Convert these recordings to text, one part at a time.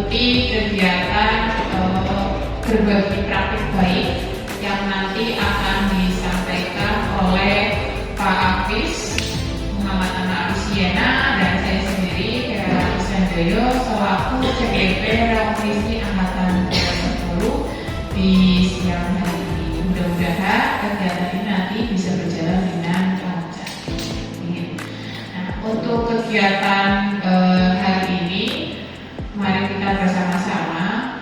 mengikuti kegiatan berbagi praktik baik yang nanti akan disampaikan oleh Pak Apis Muhammad Anak Siena dan saya sendiri Vera Isandoyo selaku CGP Komisi Angkatan 10 di siang hari ini. Mudah-mudahan kegiatan ini nanti bisa berjalan dengan lancar. Nah, untuk kegiatan hari ini, mari kita bersama-sama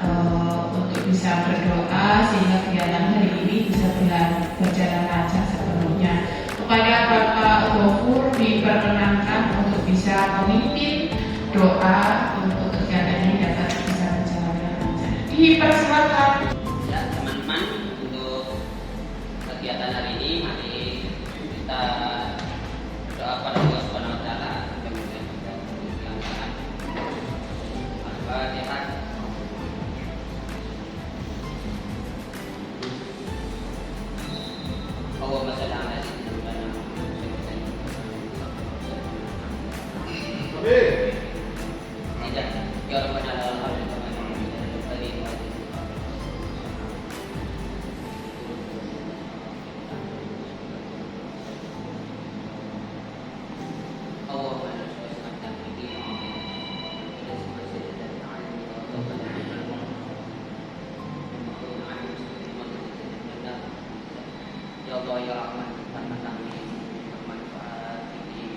untuk bisa berdoa sehingga kegiatan hari ini bisa berjalan lancar sepenuhnya. Kepada Bapak Gofur diperkenankan untuk bisa memimpin doa untuk kegiatan ini dapat bisa berjalan lancar. Dipersilakan. Ya, teman-teman, untuk kegiatan hari ini mari kita doa pada Allah Subhanahu wa taala mudah-mudahan kita dilancarkan. Al-Fatihah. Allahumma shalli ala sayyidina Muhammad. Tidak, ya Rabbana la ilaha illa anta. Ya Allah ya Rahman, karena kami bermanfaat ini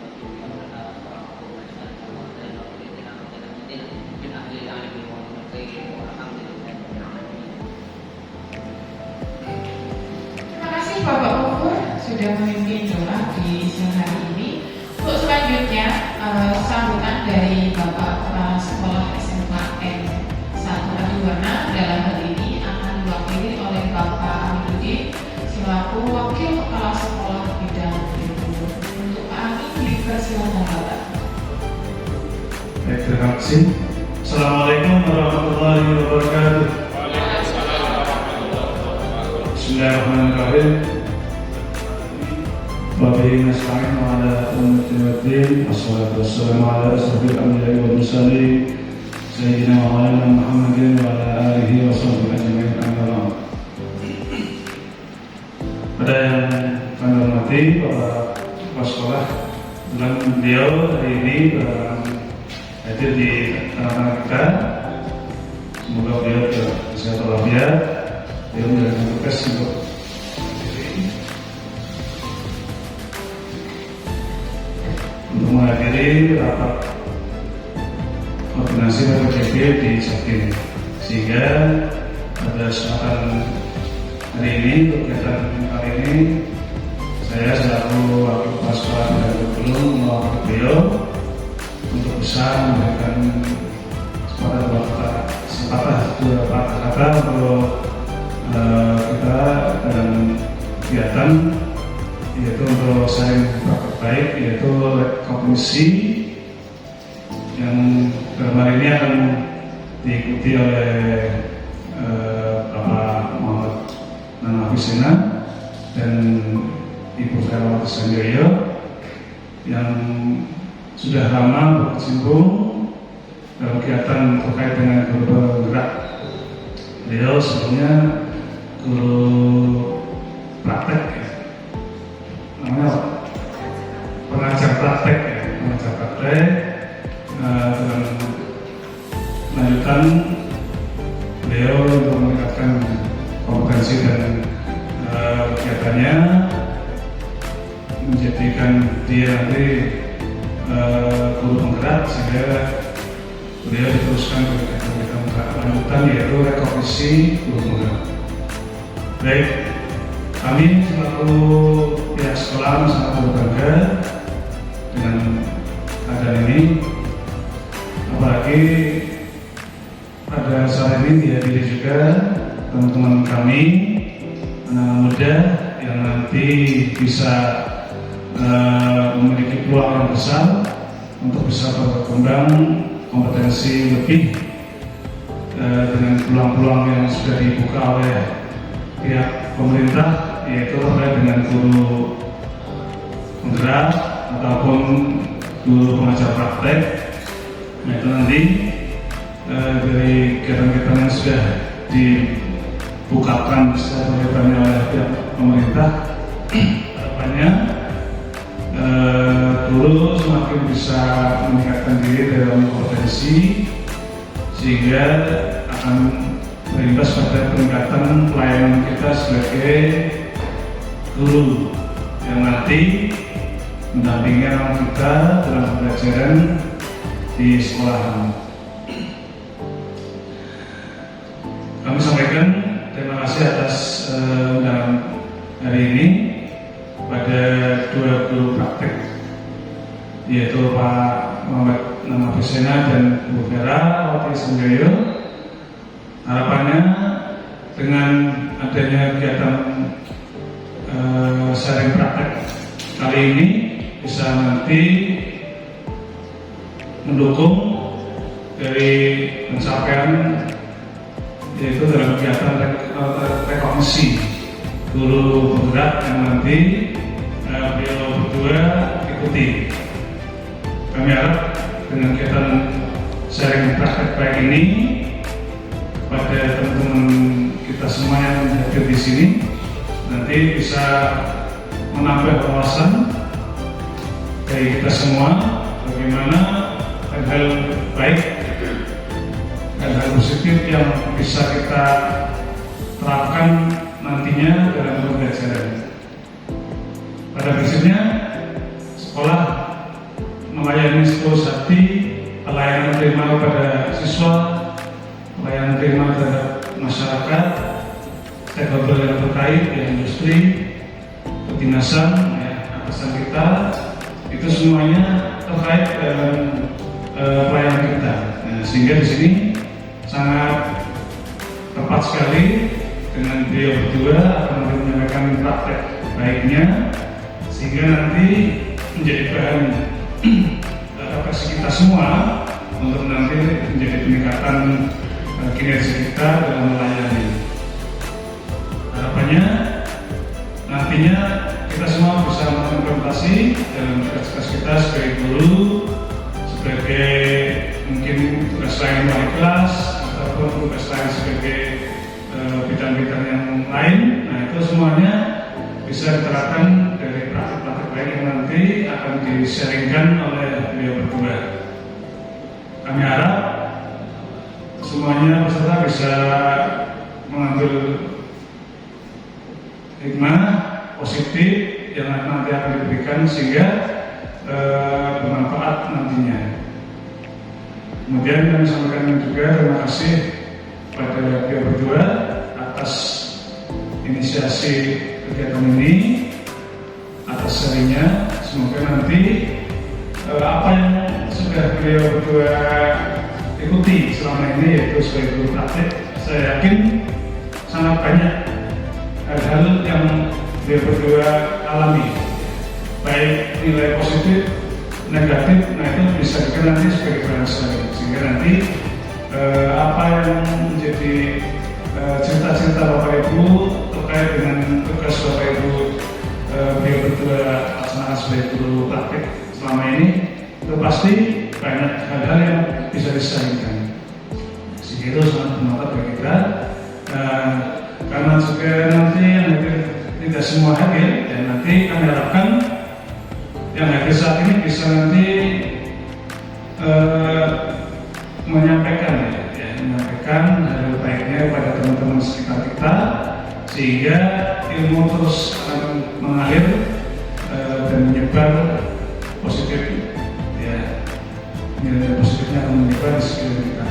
Terima kasih Bapak Gofur sudah memimpin doa di siang hari ini. Untuk selanjutnya sambutan dari Bapak Kepala Sekolah SMA N1 Adiwarna dalam hal ini akan diwakili oleh Bapak Amidudin selaku Wakil Kepala Sekolah Bidang Ilmu. Untuk Pak Amin dipersilakan Bapak. Baik, terima kasih. Assalamualaikum warahmatullahi wabarakatuh. Bismillahirrahmanirrahim. Wabillahi nasta'in wa ala ummatin waddin. Wassalatu wassalamu ala asrofil anbiya'i wal mursalin sayyidina wa maulana Muhammadin wa ala alihi wa sahbihi ajma'in. Amma ba'd. Pada yang kami hormati Bapak Kepala Sekolah, dengan beliau hari ini hadir di tengah-tengah kita. Semoga beliau sehat walafiat. Beliau menjalankan tugas untuk menghadiri rapat koordinasi PPDB di Jatim, sehingga pada kesempatan hari ini, kegiatan kali ini, saya selaku wakil kepala sekolah dan guru mewakili beliau untuk bisa memberikan sepatah kata untuk kita dalam kegiatan, yaitu untuk sharing praktek baik, yaitu komisi yang dalam hari ini akan diikuti oleh Bapak Muhammad Nana Visena dan Ibu Vera Isandoyo yang sudah lama berkecimpung dalam kegiatan terkait dengan guru penggerak. Beliau sebelumnya guru praktek, namanya apa? Pengajar praktek, pengajar praktek. Dengan lanjutan beliau untuk meningkatkan kompetensi dan kegiatannya, menjadikan dia nanti guru penggerak, sehingga beliau diteruskan ke kegiatan lanjutan, yaitu rekognisi guru penggerak. Baik, kami selaku pihak sekolah sangat berbangga dengan keadaan ini, apalagi pada saat ini dihadiri juga teman-teman kami, anak muda yang nanti bisa memiliki peluang yang besar untuk bisa berkembang kompetensi lebih dengan peluang-peluang yang sudah dibuka oleh pihak pemerintah, yaitu terkait dengan guru penggerak ataupun guru pengajar praktek. Nah, itu nanti dari kegiatan-kegiatan yang sudah dibukakan secara lebarnya oleh pihak pemerintah, harapannya guru semakin bisa meningkatkan diri dalam kompetensi sehingga akan berimbas pada peningkatan pelayanan kita sebagai guru yang nanti mendampingi anak kita dalam pembelajaran di sekolah. Kami sampaikan terima kasih atas undangan hari ini pada dua guru praktek, yaitu Pak Muhammad Namapisena dan Bu Vera Wati Sanjoyo. Harapannya dengan adanya kegiatan sharing praktek kali ini bisa nanti mendukung dari pencapaian, yaitu dalam kegiatan rekognisi guru penggerak yang nanti beliau berdua ikuti. Kami harap dengan kegiatan sharing praktek baik ini pada teman-teman kita semua yang hadir di sini nanti bisa menambah wawasan dari kita semua bagaimana hal-hal baik, hal-hal positif yang bisa kita terapkan nantinya dalam pembelajaran. Pada prinsipnya sekolah melayani seluruh hati, pelayanan terima kepada siswa, pelayanan terima terhadap masyarakat, stakeholder yang terkait, ya, industri, kedinasan, ya, atasan kita, itu semuanya terkait dengan pelayanan kita. Nah, sehingga di sini sangat tepat sekali dengan beliau berdua akan menyampaikan praktek baiknya, sehingga nanti menjadi bahan refleksi kita semua untuk nanti menjadi peningkatan kinerja kita dalam melayani. Harapannya nantinya kita semua bisa mengimplementasi dalam tugas kita sebagai guru, sebagai mungkin tugas lain wali kelas ataupun tugas lain sebagai bidang-bidang yang lain. Nah, itu semuanya bisa diterapkan dari praktik-praktik baik yang nanti akan di-sharingkan oleh beliau berdua. Kami harap semuanya peserta bisa mengambil hikmah positif yang nanti akan diberikan sehingga bermanfaat nantinya. Kemudian kami sampaikan juga terima kasih pada beliau berdua atas inisiasi kegiatan ini, atas sharingnya. Semoga nanti apa yang sudah beliau berdua ikuti selama ini, yaitu sebagai guru praktik, saya yakin sangat banyak hal-hal yang beliau berdua alami, baik nilai positif, negatif. Nah, itu bisa kita nanti sebagai bahan sharing, sehingga nanti apa yang menjadi cerita-cerita Bapak Ibu terkait dengan tugas Bapak Ibu beliau berdua laksanakan sebagai guru praktik selama ini, itu pasti banyak hal-hal yang bisa disaringkan. Sehingga itu sangat bermanfaat bagi kita. Karena juga nanti yang hadir tidak semua hadir, dan nanti kami harapkan yang hadir saat ini bisa nanti menyampaikan hal baiknya kepada teman-teman sekitar kita, sehingga ilmu terus akan mengalir dan menyebar positif, ya, nilai positifnya akan menyebar di sekitar kita.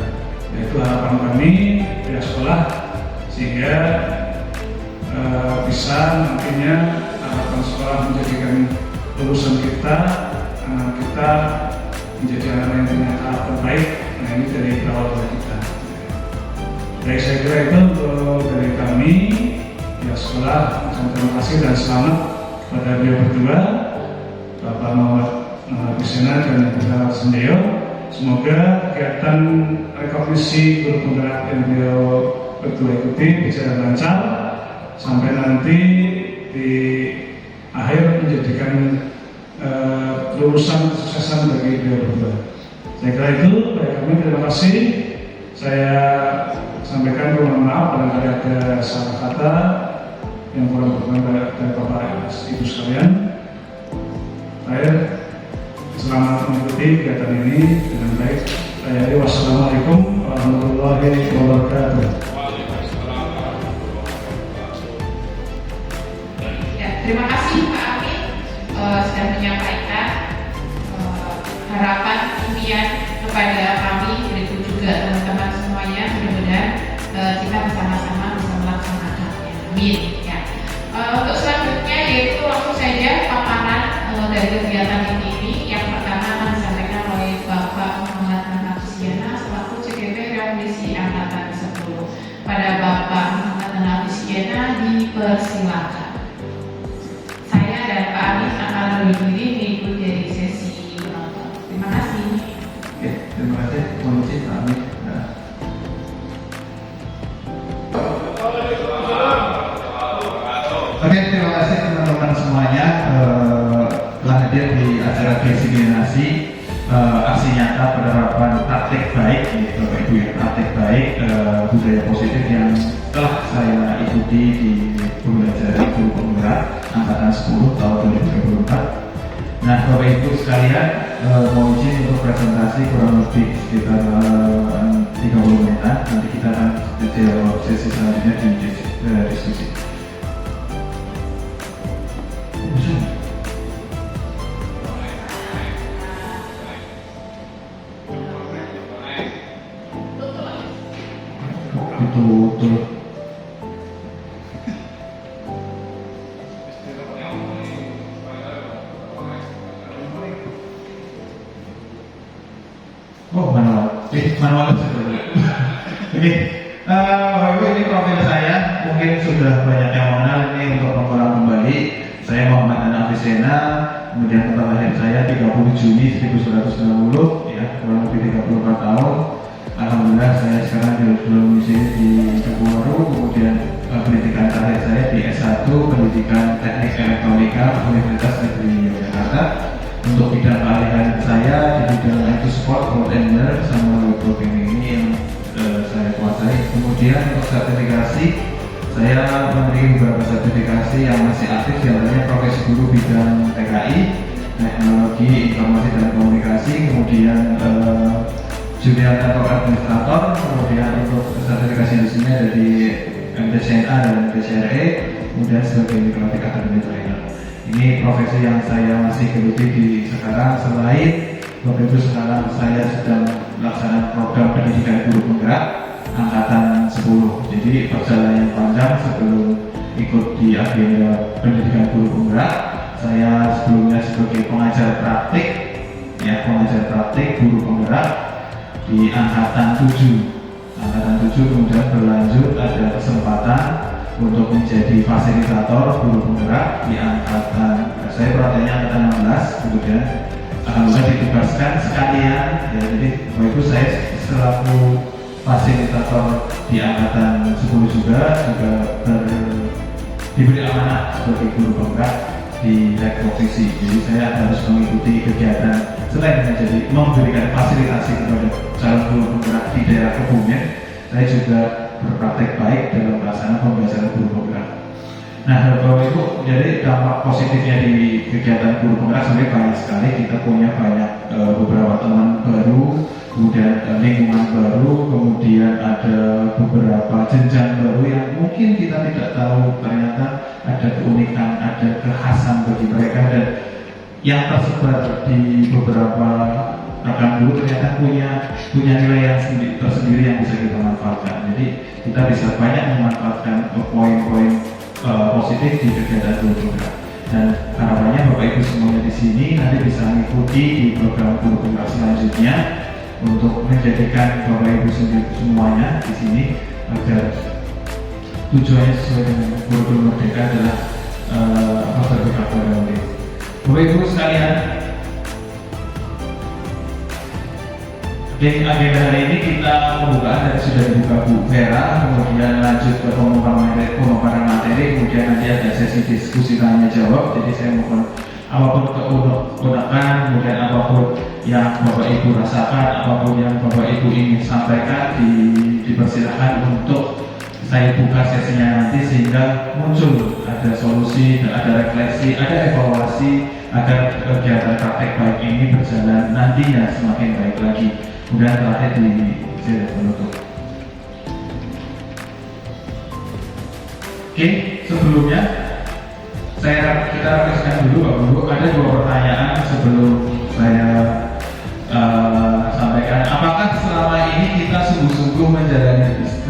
Yaitu harapan kami pihak sekolah, sehingga bisa nantinya harapan sekolah menjadikan lulusan kita, anak kita menjadi anak yang punya harapan baik. Nah, ini dari awal kita. Baik, saya kira itu untuk dari kami pihak sekolah. Terima kasih dan selamat pada beliau berdua, Bapak Muhammad Namapisena dan Bu Vera Sanjoyo. Semoga kegiatan rekognisi guru penggerak yang beliau berdua ikuti berjalan lancar sampai nanti di akhir menjadikan lulusan kesuksesan bagi beliau berdua. Saya kira itu dari kami. Terima kasih. Saya ada salah kata yang kurang berkenan dari Bapak Ibu sekalian. Saya selamat mengikuti kegiatan ini dengan baik. Wassalamualaikum warahmatullahi wabarakatuh. Ya, terima kasih Pak Amin sudah menyampaikan harapan impian kepada kami, berikut juga teman-teman semuanya. Mudah-mudahan kita bersama-sama bisa melaksanakannya. Amin. Ya. Untuk selanjutnya yaitu langsung saja paparan dari kegiatan ini. Yang pertama akan disampaikan oleh Bapak Muhammad Nafisiana selaku CGP Revolusi Angkatan 10. Pada Bapak Muhammad Nafisiana dipersilakan. Saya dan Pak Amin akan berdiri mengikuti dari sesi penonton. Terima kasih. Oke, terima kasih. Mohon izin Pak Amin. Oke, terima kasih teman-teman semuanya telah hadir di acara disiminasi aksi nyata penerapan praktik baik, Bapak Ibu ya, praktik baik budaya positif yang telah saya ikuti di pembelajaran guru penggerak angkatan 10 tahun 2024. Nah, Bapak Ibu sekalian, mohon izin untuk presentasi kurang lebih sekitar 30 menitan. Nanti kita akan jawab sesi selanjutnya di diskusi. Betul. Oh, manual. Manual Oke, Bapak Ibu, ini profil saya. Mungkin sudah banyak yang mengenal. Ini untuk pengulang kembali. Saya Muhammad Nafisiana. Kemudian tanggal lahir saya 30 Juni 1960, ya, kurang lebih 34 tahun. Alhamdulillah saya sekarang berdomisili di Teguwaru. Kemudian pendidikan terakhir saya di S1 Pendidikan Teknik Elektronika Universitas Negeri Yogyakarta. Untuk bidang keahlian saya di bidang IT support, road engineer, sama web programming ini yang saya kuasai. Kemudian untuk sertifikasi, saya memiliki beberapa sertifikasi yang masih aktif, diantaranya profesi guru bidang TKI, teknologi informasi dan komunikasi, kemudian junior network administrator, kemudian untuk sertifikasi di sini ada di MTCNA dan MTCRE, kemudian sebagai graphic academy trainer. Ini profesi yang saya masih geluti di sekarang. Selain begitu, sekarang saya sedang melaksanakan program pendidikan guru penggerak angkatan 10. Jadi perjalanan yang panjang sebelum ikut di agenda pendidikan guru penggerak. Saya sebelumnya sebagai pengajar praktik, ya, pengajar praktik guru penggerak di angkatan 7. Angkatan 7 kemudian berlanjut ada kesempatan untuk menjadi fasilitator guru penggerak di angkatan, saya perhatiannya angkatan 16, kemudian alhamdulillah ditugaskan sekalian, ya, jadi Bapak Ibu saya selaku fasilitator di angkatan 10 juga diberi amanah sebagai guru penggerak di leg profesi. Jadi saya harus mengikuti kegiatan selain menjadi memberikan fasilitasi kepada calon guru penggerak di daerah Kebumen, saya juga berpraktek baik dalam pelaksanaan pembelajaran guru penggerak. Nah, Bapak Ibu, jadi dampak positifnya di kegiatan guru penggerak sebenarnya banyak sekali. Kita punya banyak beberapa teman baru, kemudian lingkungan baru, kemudian ada beberapa jenjang baru yang mungkin kita tidak tahu ternyata ada keunikan, ada kekhasan bagi mereka, dan yang tersebar di beberapa rekan guru ternyata punya nilai yang tersendiri yang bisa kita manfaatkan. Jadi kita bisa banyak memanfaatkan poin-poin positif di kegiatan guru penggerak. Dan harapannya Bapak Ibu semuanya di sini nanti bisa mengikuti di program guru penggerak selanjutnya untuk menjadikan Bapak Ibu semuanya di sini agar tujuannya sesuai dengan kurikulum merdeka adalah berpikir produktif. Bapak Ibu sekalian, di agenda hari ini kita membuka, dan sudah dibuka Bu Vera, kemudian lanjut ke pemaparan materi, kemudian nanti ada sesi diskusi tanya jawab. Jadi saya mohon apapun keunek-unekan, kemudian apapun yang Bapak Ibu rasakan, apapun yang Bapak Ibu ingin sampaikan, dipersilakan untuk saya buka sesinya nanti sehingga muncul ada solusi, ada refleksi, ada evaluasi agar kegiatan praktek baik ini berjalan nantinya semakin baik lagi. Kemudian terakhir di penutup. Oke, sebelumnya kita refleksikan dulu Bapak Ibu. Ada 2 pertanyaan sebelum saya sampaikan. Apakah selama ini kita sungguh-sungguh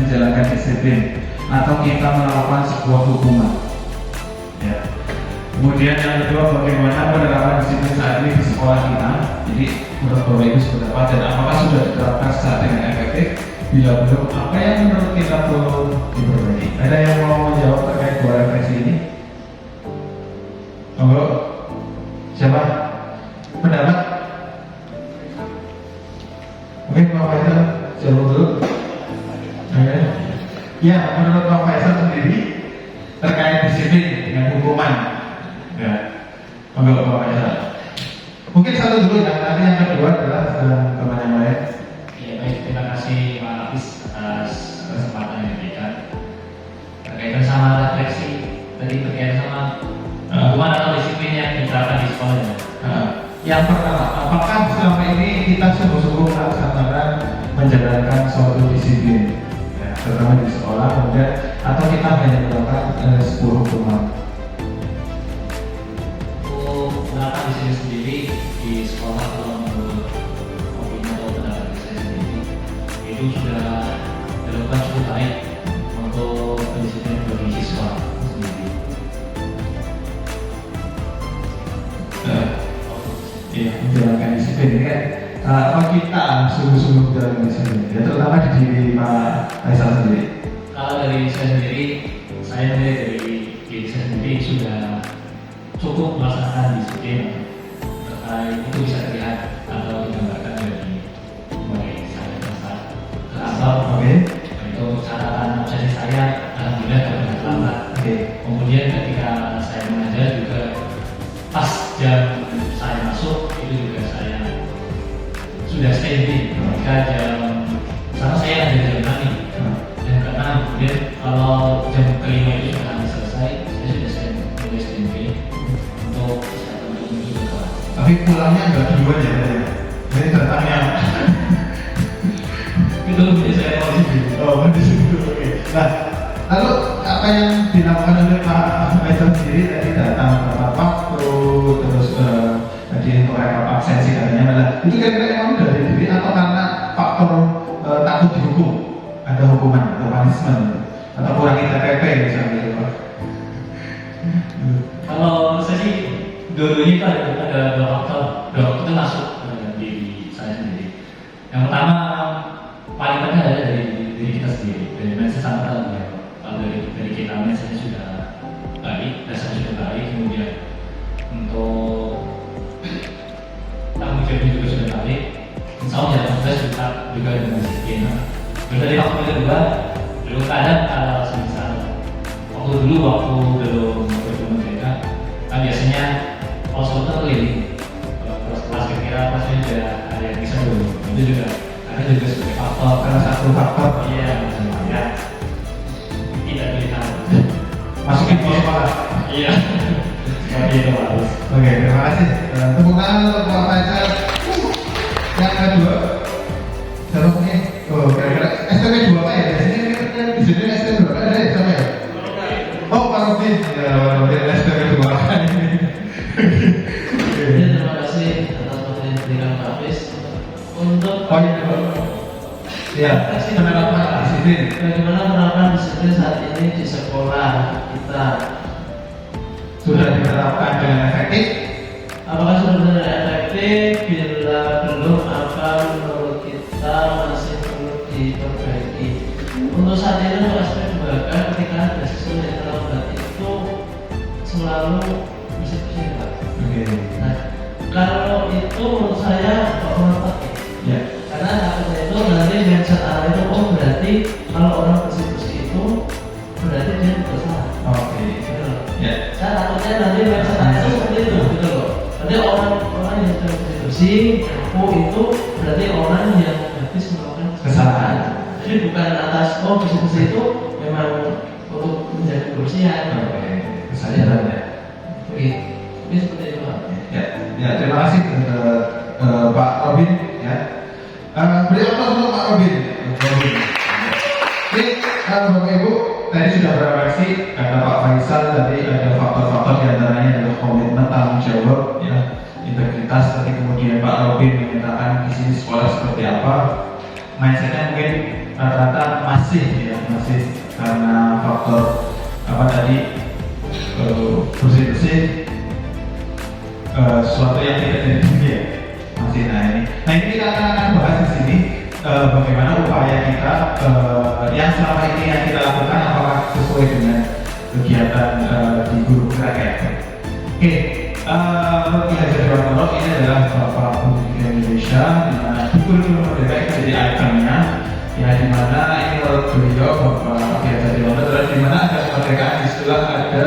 menjalankan disiplin atau kita melakukan sebuah hukuman? Ya. Kemudian yang kedua, bagaimana penerapan disiplin saat ini di sekolah kita? Jadi menurut Bapak Ibu seperti apa dan apakah sudah diterapkan secara dengan efektif? Bila belum, apa yang menurut kita perlu diperbaiki? Ada yang mau menjawab terkait 2 refleksi ini? Monggo. Siapa? Pendapat? Mungkin Pak Faisal jawab dulu. Oke. Ya, menurut Pak Faisal sendiri terkait disiplin dengan hukuman. Ya. Monggo Pak Faisal. Mungkin satu dulu ya, nanti yang kedua adalah teman yang lain. Ya baik, terima kasih Pak Hafiz atas kesempatan yang diberikan. Berkaitan sama refleksi tadi berkaitan sama hukuman atau disiplin yang diterapkan di sekolah ya. Yang pertama, apakah selama ini kita sungguh-sungguh melaksanakan menjalankan suatu disiplin, ya, terutama di sekolah, kemudian atau kita hanya melakukan sebuah hukuman? Untuk menerapkan disiplin sendiri di sekolah kalau menurut opini atau pendapat saya sendiri itu sudah dilakukan cukup baik untuk disiplin bagi siswa sendiri. Iya, menjalankan disiplin ini kan apa kita sungguh-sungguh menjalankan disiplin, ya terutama di diri Pak Faisal sendiri. Kalau dari saya sendiri dari diri saya sendiri sudah cukup melaksanakan disiplin terkait itu bisa terlihat atau digambarkan dari mulai saya berangkat ke kantor, itu catatan absensi saya alhamdulillah tidak terlambat. Kemudian ketika saya mengajar juga pas jam saya masuk itu juga saya sudah standby ketika jam sama saya ada jam 6 dan karena kemudian kalau jam kelima itu sudah selesai saya sudah standby untuk bisa menuju ke kelas. Tapi pulangnya nggak duluan ya, jadi datangnya Itu menjadi saya posisi. di situ. Oke. Nah, lalu apa yang dilakukan oleh Pak Faisal sendiri tadi datang tepat waktu, terus tadi untuk rekap absensi katanya, nah, itu kira-kira memang dari diri atau karena faktor takut dihukum, ada hukuman atau punishment atau kurangi TPP misalnya gitu Pak? Kalau saya sih dua-duanya itu ada 2 faktor itu masuk diri saya sendiri. Yang pertama paling penting adalah dari diri kita sendiri, dari mindset sama tadi ya. Kalau dari kita mindsetnya sudah baik, dasarnya sudah baik, kemudian untuk tanggung jawabnya juga sudah baik, insya Allah ya kita juga dengan disiplin. Terus dari faktor kedua, dulu kadang kalau misal waktu belum mereka kan biasanya kalau sebentar keliling kelas kira-kira pasti sudah ada yang bisa dulu, itu juga karena juga sebagai faktor, Karena satu faktor iya ya tidak pilihan masukin ke sekolah. iya seperti itu harus. Oke, terima kasih. Tepuk tangan untuk Pak Faisal. Yang kedua, siapa punya? Oh, kira-kira STP 2 Pak ya? Di sini STP berapa ada ya sama ya? Oh, Pak Robin. Ya, Pak Robin STP 2 Pak ini. Jadi terima kasih atas waktu yang diberikan Pak Hafiz untuk Ya, penerapan disiplin. bagaimana penerapan disiplin saat ini di sekolah kita. Sudah diterapkan dengan efektif? Apakah sudah benar efektif? Bila belum, apa menurut kita masih perlu diperbaiki? Untuk saat ini untuk aspek kebijakan ketika ada siswa yang terlambat itu selalu bisa Pak. Oke. Nah, kalau itu menurut saya nggak pernah pakai. Ya. Karena takutnya itu nanti mindset arah itu berarti kalau orang bersih-bersih itu berarti dia bersalah. Oke. Gitu loh. Ya. Saya takutnya nanti mindset arah itu seperti itu gitu loh. Berarti orang yang sedang bersih-bersih, aku itu berarti orang yang habis melakukan Kesalahan. Jadi bukan bagian atas, oh bersih-bersih itu memang untuk menjaga kebersihan. Oke, kesadaran ya. Ini seperti itu Pak. Ya, terima kasih Pak Robin ya. Beri aplaus untuk Pak Robin. Ini Bapak Ibu tadi sudah bereaksi karena Pak Faisal tadi ada faktor-faktor diantaranya adalah komitmen, tanggung jawab, ya, integritas. Tadi kemudian Pak Robin menyatakan di sini sekolah seperti apa. Mindsetnya mungkin rata-rata masih karena faktor apa tadi bersih-bersih sesuatu yang tidak dari dunia masih. Nah ini kita akan bahas di sini bagaimana upaya kita yang selama ini yang kita lakukan apakah sesuai dengan kegiatan di Guru Rakyat. Oke, menurut Ki Hajar Dewantoro ini adalah Bapak Pendidikan Indonesia di mana Guru Merdeka itu jadi ikonnya, ya di mana ini menurut beliau Bapak Ki Hajar Dewantoro adalah di mana ada kemerdekaan istilah ada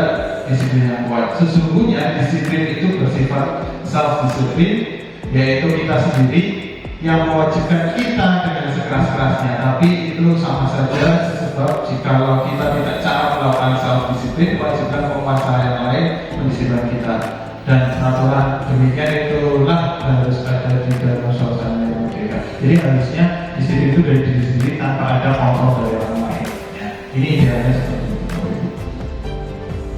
disiplin yang kuat. Sesungguhnya disiplin itu bersifat self-disiplin, yaitu kita sendiri yang mewajibkan kita dengan sekeras-kerasnya, tapi itu sama saja sebab jikalau kita tidak cara melakukan self-disiplin, mewajibkan penguasa yang lain mendisiplin kita. Dan peraturan demikian itulah harus ada di dalam suasana yang merdeka. Jadi harusnya disiplin itu dari diri sendiri tanpa ada kontrol dari orang lain. Ya. Ini idealnya seperti itu.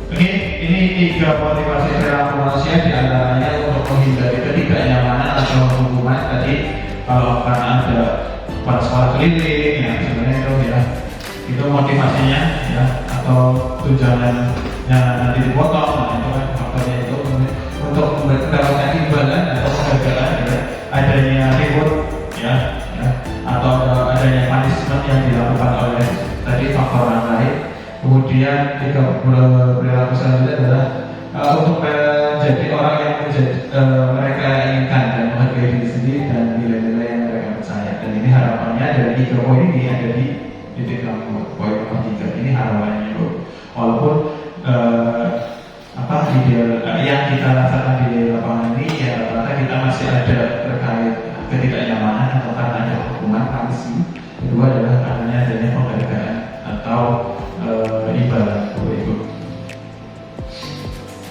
Oke, ini 3 motivasi perilaku manusia diantaranya untuk menghindari ketidaknyamanan atau hukuman tadi. Kalau karena ada kepala sekolah keliling, ya sebenarnya itu ya itu motivasinya ya, atau tunjangannya nanti dipotong, nah itu kan faktornya itu untuk mendapatkan imbalan atau penghargaan ya, adanya reward ya, atau adanya punishment yang dilakukan oleh tadi faktor orang lain. Kemudian perilaku selanjutnya adalah untuk menjadi orang yang mereka inginkan dan menghargai diri sendiri dan nilai-nilai yang mereka percaya. Dan ini harapannya dari 3 poin ini ada di titik poin nomor 3. Ini harapannya loh. Walaupun ideal yang kita rasakan di lapangan ini ya rata-rata kita masih ada terkait ketidaknyamanan atau karena ada hukuman sanksi. Kedua adalah karena adanya penghargaan atau imbalan Bapak Ibu.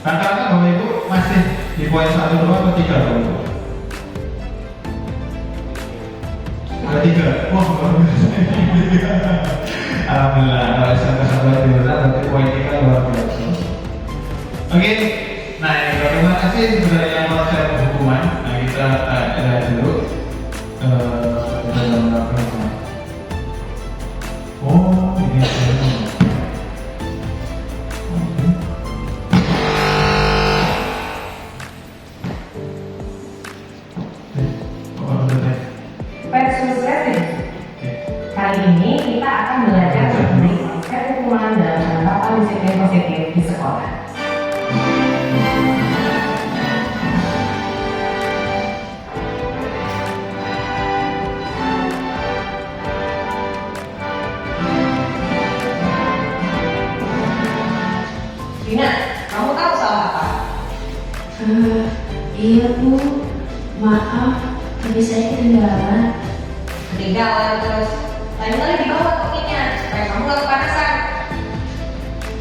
Rata-rata Bapak Ibu masih di poin 1, 2, atau 3 Bapak Ibu? Ada 3. Wah, alhamdulillah. Kalau sampai sampai di mana berarti poin 3 luar biasa. Oke, nah terima kasih sebenarnya konsep hukuman. Nah kita lihat dulu dalam rangka. Oh, ini versus referensi. Kali ini kita akan belajar mengenai konsep hukuman dalam penerapan disiplin positif di sekolah. Dina, kamu tahu salah apa? Iya Bu, maaf, tapi saya ketinggalan. Ketinggalan terus. Lain kali dibawa kopinya supaya kamu gak kepanasan.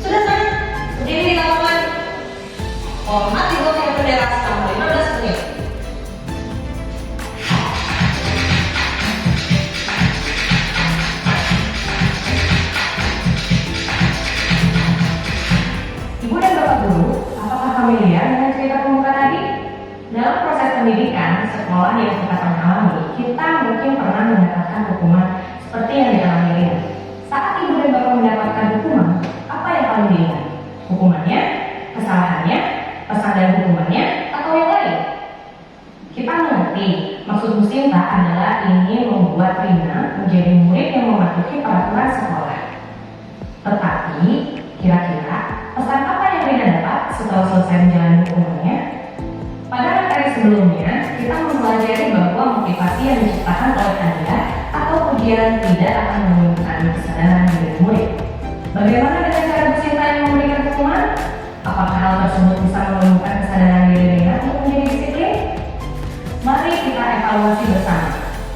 Sudah sana, berdiri di lapangan. Hormat di bawah bendera selama 15 menit. Ibu dan Bapak Guru, apakah familiar dengan cerita pembuka tadi? Dalam proses pendidikan, sekolah yang kita pernah alami, kita mungkin pernah mendapatkan hukuman seperti yang dialami Rina. Saat ibu dan bapak mendapatkan hukuman, apa yang paling diingat? Hukumannya, kesalahannya, pesan dan hukumannya, atau yang lain? Kita mengerti, maksud Bu Sinta adalah ingin membuat Rina menjadi murid yang mematuhi peraturan sekolah. Tetapi, kira-kira pesan apa yang Rina dapat setelah selesai menjalani hukumannya? Pada materi sebelumnya, kita mempelajari bahwa motivasi yang diciptakan oleh Anda atau ujian tidak akan menemukan kesadaran diri murid. Bagaimana dengan cara Bu Sinta yang memberikan hukuman? Apakah hal tersebut bisa menemukan kesadaran diri Rina untuk menjadi disiplin? Mari kita evaluasi bersama.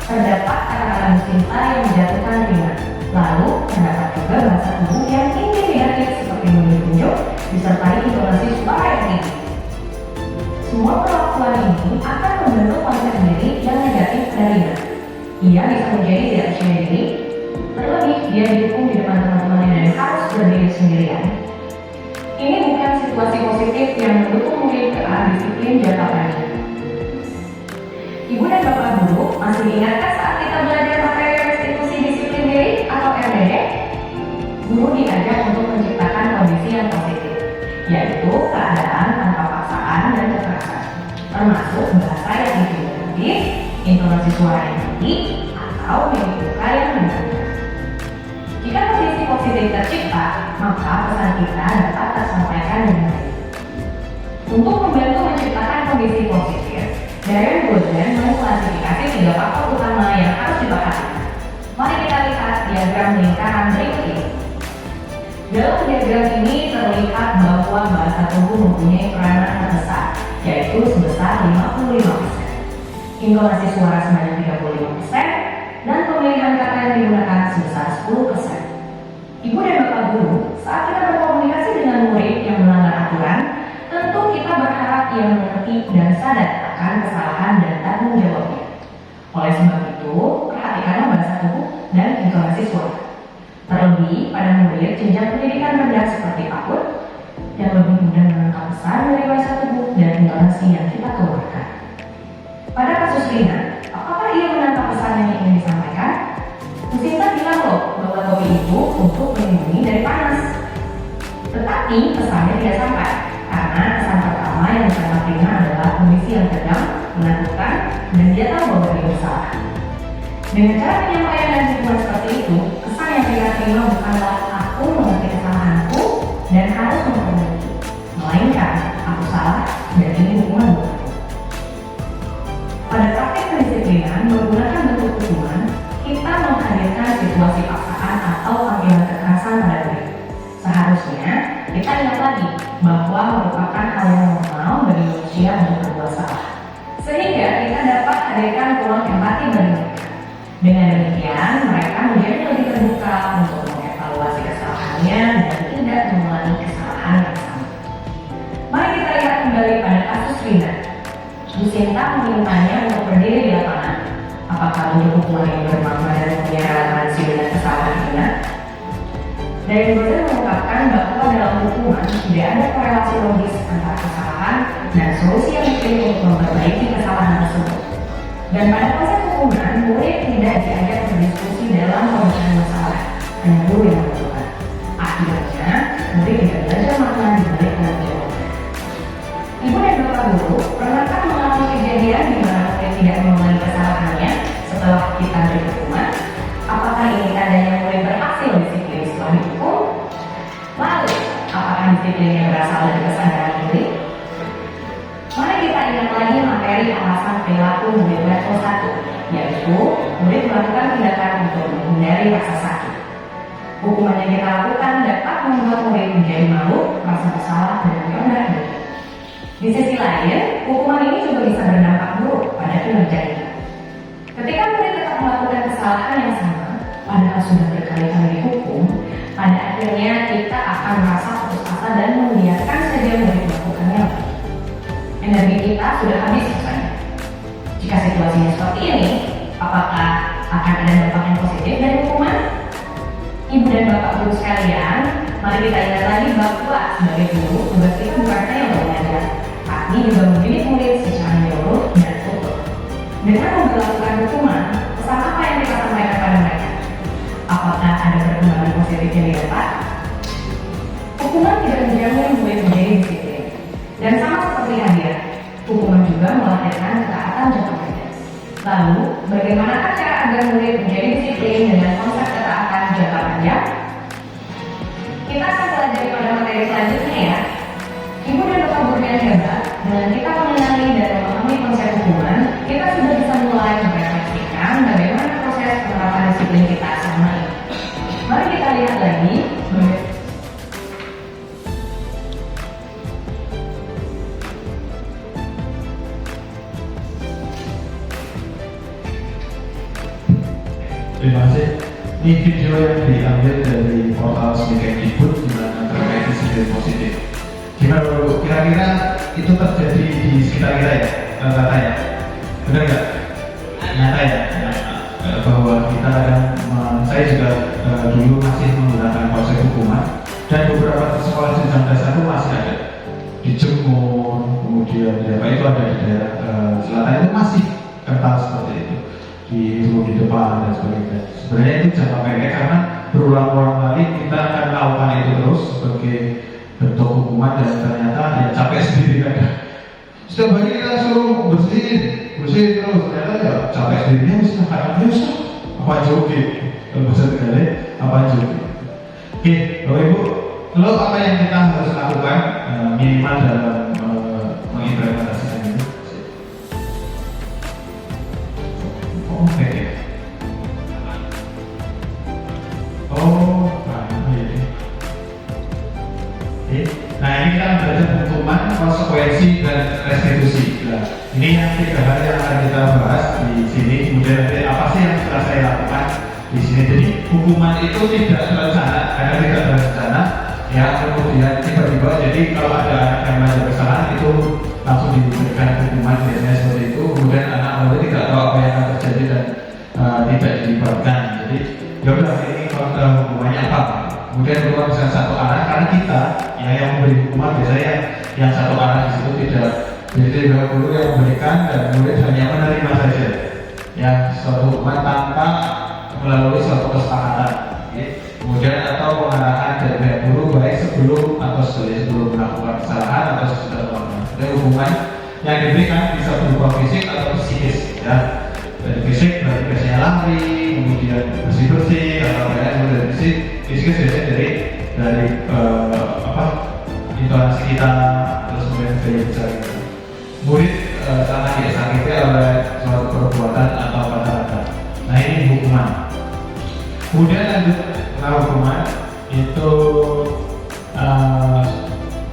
Terdapat kata-kata Bu Sinta yang menjatuhkan Rina. Lalu, terdapat juga bahasa tubuh yang intimidatif seperti menunjuk, disertai intonasi suara yang tinggi. Semua perlakuan ini akan membentuk konsep diri yang negatif darinya. Ia bisa menjadi tidak percaya diri, terlebih dia didukung di depan teman-temannya dan harus berdiri sendirian. Ini bukan situasi positif yang mendukung murid ke arah disiplin jangka panjang. Ibu dan Bapak Guru masih ingatkah saat kita belajar materi restitusi disiplin diri atau RDD? Guru diajak untuk menciptakan kondisi yang positif, yaitu keadaan tanpa paksaan dan kekerasan, termasuk bahasa yang intimidatif, intonasi suara yang tinggi, atau mimik muka yang menantang. Jika kondisi positif tercipta, maka pesan kita dapat tersampaikan dengan baik. Untuk membantu menciptakan kondisi positif, Darren Goodman mengklasifikasi 3 faktor utama yang harus diperhatikan. Mari kita lihat diagram lingkaran berikut ini. Dalam diagram ini terlihat bahwa bahasa tubuh mempunyai peranan terbesar, yaitu sebesar 55%. Intonasi suara sebanyak 35%, dan pemilihan kata yang digunakan sebesar 10%. Ibu dan Bapak Guru, saat kita berkomunikasi dengan murid yang melanggar aturan, tentu kita berharap ia mengerti dan sadar akan kesalahan dan tanggung jawabnya. Oleh sebab itu, perhatikanlah bahasa tubuh dan intonasi suara. Terlebih pada murid jenjang pendidikan rendah seperti PAUD, yang lebih mudah menangkap pesan dari bahasa tubuh dan intonasi yang kita keluarkan. Pada kasus ringan, apakah ia menangkap pesan yang ingin disampaikan? Bu Sinta bilang loh bahwa topi itu untuk melindungi dari panas. Tetapi pesannya tidak sampai, karena pesan pertama yang diterima terima adalah kondisi yang tegang, menakutkan, dan dia tahu bahwa dia bersalah. Dengan cara penyampaian dan hubungan seperti itu, kesan yang kita terima bukanlah aku mengerti kesalahanku dan harus memperbaiki, melainkan aku salah dan ini hukuman buatku. Pada praktik pendisiplinan menggunakan bentuk hukuman, kita menghadirkan situasi paksaan atau panggilan kekerasan pada murid. Seharusnya kita ingat lagi bahwa merupakan hal yang normal bagi manusia untuk berbuat salah, sehingga kita dapat hadirkan ruang empati bagi mereka. Dengan demikian, mereka menjadi lebih terbuka untuk mengevaluasi kesalahannya dan tidak mengulangi kesalahan yang sama. Mari kita lihat kembali pada kasus Rina. Bu Sinta memintanya untuk berdiri di lapangan. Apakah untuk hukuman yang bermakna dan punya relevansi dengan kesalahan Rina? Dari Buzzer mengungkapkan bahwa dalam hukuman tidak ada korelasi logis antara kesalahan dan solusi yang dipilih untuk memperbaiki kesalahan tersebut. Dan pada proses hukuman, murid tidak diajak berdiskusi dalam pemecahan masalah, hanya guru yang menentukan. Akibatnya, murid tidak belajar makna di balik tanggung jawab. Ibu dan Bapak Guru, pernahkah mengalami kejadian di mana murid tidak mengulangi kesalahannya setelah kita beri hukuman? Apakah ini tandanya murid berhasil disiplin setelah dihukum? Lalu, apakah disiplin yang berasal dari kesadaran diri? Mari kita ingat lagi materi alasan perilaku murid level 1, yaitu murid melakukan tindakan untuk menghindari rasa sakit. Hukuman yang kita lakukan dapat membuat murid menjadi malu, merasa bersalah, dan rendah diri. Di sisi lain, hukuman ini juga bisa berdampak buruk pada kinerja kita. Ketika murid tetap melakukan kesalahan yang sama, padahal sudah berkali-kali dihukum, pada akhirnya kita akan merasa putus asa dan membiarkan saja murid melakukannya. Energi kita sudah habis rasanya. Jika situasinya seperti ini, apakah akan ada dampak yang positif dari hukuman? Ibu dan Bapak Guru sekalian, mari kita ingat lagi bahwa sebagai guru, tugas kita bukan hanya untuk mengajar, tapi juga mendidik murid secara menyeluruh dan utuh. Dengan memperlakukan hukuman, pesan apa yang kita sampaikan pada mereka? Apakah ada perkembangan positif yang didapat? Hukuman tidak menjamin murid menjadi disiplin. Dan sama seperti hadiah, hukuman juga melahirkan ketaatan jangka panjang. Lalu, bagaimanakah cara agar murid menjadi disiplin dengan konsep ketaatan jangka panjang? Kita akan pelajari pada materi selanjutnya ya. Ibu dan Bapak Guru yang hebat, dengan kita mengenali dan memahami konsep hukuman, kita sudah bisa mulai merefleksikan bagaimana proses penerapan disiplin kita selama ini. Mari kita lihat lagi. Terima kasih. Ini video yang diambil dari portal Sedekah di mana terkait disiplin positif. Gimana dulu? Kira-kira itu terjadi di sekitar kita ya? Rata-rata ya? Benar nggak? Nyata ya? Bahwa kita kadang, saya juga dulu masih menggunakan konsep hukuman, dan beberapa sekolah jenjang dasar itu masih ada di Jemur, kemudian di apa itu ada di daerah selatan itu masih kental seperti itu, di depan dan sebagainya. Sebenarnya itu jangka pendek karena berulang-ulang kali kita akan melakukan itu terus sebagai bentuk hukuman, dan ternyata ya capek sendiri kan. Setiap hari kita suruh bersihin terus, ternyata ya capek sendiri. Mesti kadang apa joget, kalau bahasa Tegal apa joget. Oke, Bapak Ibu, lalu apa yang kita harus lakukan minimal dalam mengimplementasikan ini? Oke. Nah, ini kita belajar hukuman, konsekuensi, dan restitusi. Nah, ini yang 3 hal yang akan kita bahas di sini. Kemudian apa sih yang telah saya lakukan di sini? Jadi hukuman itu tidak terencana, karena tidak terencana. Ya, kemudian tiba-tiba. Jadi kalau ada anak yang melakukan kesalahan itu langsung diberikan hukuman, biasanya seperti itu. Kemudian anak murid tidak tahu apa yang akan terjadi dan tidak dilibatkan. Jadi ya udah, ini hukumannya apa? Kemudian keluar misalnya 1 arah, karena kita yang memberi hukuman biasanya yang 1 arah di situ tidak. Jadi guru yang memberikan dan murid hanya menerima saja yang suatu hukuman tanpa melalui suatu kesepakatan. Kemudian atau pengarahan dari pihak guru baik sebelum atau sebelum melakukan kesalahan atau sesudah melakukan. Jadi hukuman yang diberikan bisa berupa fisik atau psikis. Ya, dari fisik berarti biasanya lari, kemudian bersih atau dari fisik biasanya dari intonasi kita, terus kemudian gaya bicara kita. Murid sangat disakiti oleh suatu perbuatan atau kata-kata. Nah, ini hukuman. Kemudian lanjut ke hukuman itu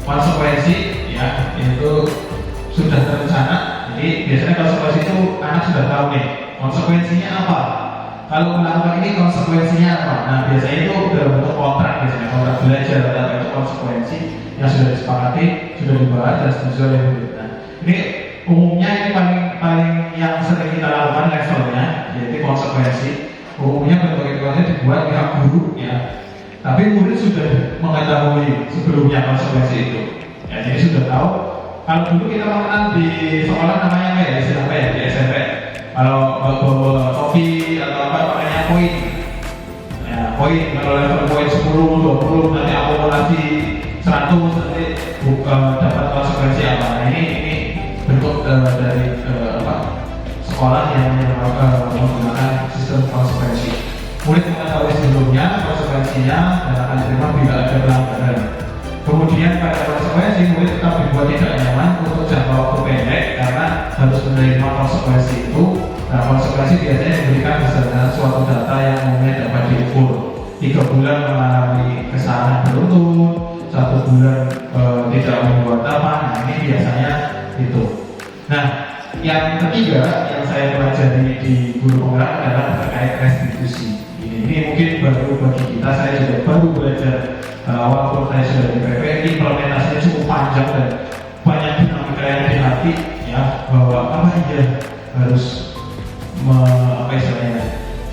konsekuensi, ya, itu sudah terencana. Jadi biasanya konsekuensi itu anak sudah tahu nih konsekuensinya apa. Kalau melakukan ini konsekuensinya apa? Nah, biasanya itu dalam bentuk kontrak, biasanya kontrak belajar atau itu konsekuensi yang sudah disepakati, sudah dibahas dan setuju oleh murid. Nah, ini umumnya ini paling yang sering kita lakukan levelnya, yaitu konsekuensi. Umumnya bentuk itu dibuat pihak guru, ya. Tapi murid sudah mengetahui sebelumnya konsekuensi itu. Ya, jadi sudah tahu. Kalau dulu kita mengenal di sekolah namanya apa ya? Istilah apa ya? Di SMP. Kalau bawa topi atau apa pakainya koin. Ya, koin. Kalau level koin 10, 20 nanti akumulasi 100 nanti dapat konsekuensi apa? Nah, ini bentuk dari sekolah yang menggunakan sistem konsekuensi. Murid mengetahui sebelumnya konsekuensinya dan akan diterima bila ada pelanggaran. Kemudian pada konsekuensi murid tetap dibuat tidak nyaman untuk jangka waktu pendek karena harus menerima konsekuensi itu. Nah, konsekuensi biasanya diberikan berdasarkan suatu data yang umumnya dapat diukur. 3 bulan mengalami kesalahan beruntun, 1 bulan tidak membuat apa. Nah, ini biasanya itu. Nah, yang ketiga yang saya pelajari di guru penggerak adalah terkait restitusi. Ini mungkin baru bagi kita, saya juga baru belajar walaupun saya sudah di PP, implementasinya cukup panjang dan banyak dinamika yang dihati, ya, bahwa apa iya harus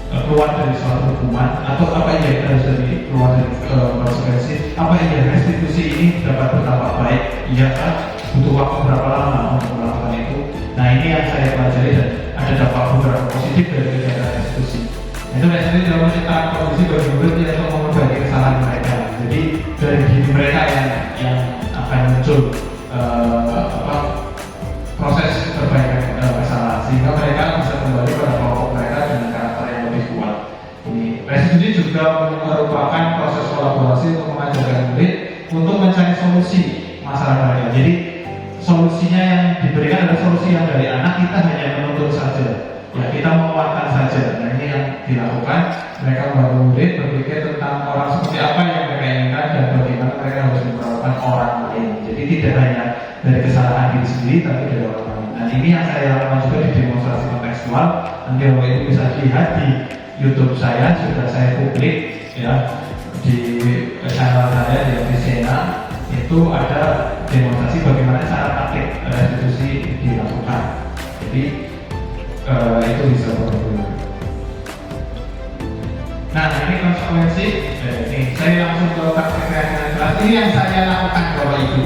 keluar dari suatu hukuman atau apa iya harus keluar dari konsekuensi, apa iya restitusi ini dapat berdampak baik, iya kan, butuh waktu berapa lama untuk melakukan itu. Nah, ini yang saya pelajari dan ada dampak beberapa positif dari kegiatan restitusi. Itu restitusi dalam menciptakan kondisi bagi murid untuk memperbaiki kesalahan mereka. Jadi dari diri mereka yang akan muncul proses perbaikan kesalahan sehingga mereka bisa kembali pada kelompok mereka dengan karakter yang lebih kuat. Ini restitusi juga merupakan proses kolaborasi untuk mengajarkan murid untuk mencari solusi masalah mereka. Jadi solusinya yang diberikan adalah solusi yang dari anak, kita hanya menuntut saja, ya, kita menguatkan saja. Nah, ini yang dilakukan. Mereka membantu murid berpikir tentang orang seperti apa yang mereka inginkan dan bagaimana mereka harus memperlakukan orang lain. Jadi tidak hanya dari kesalahan diri sendiri, tapi dari orang lain. Dan ini yang saya lakukan juga di demonstrasi kontekstual. Nanti Bapak Ibu bisa lihat di YouTube saya sudah saya publik ya, di channel saya di Officena itu ada demonstrasi bagaimana cara praktik restitusi dilakukan. Jadi itu bisa berguna. Nah, ini konsekuensi. Ini saya langsung ke praktik keyakinan kelas. Ini yang saya lakukan Bapak Ibu.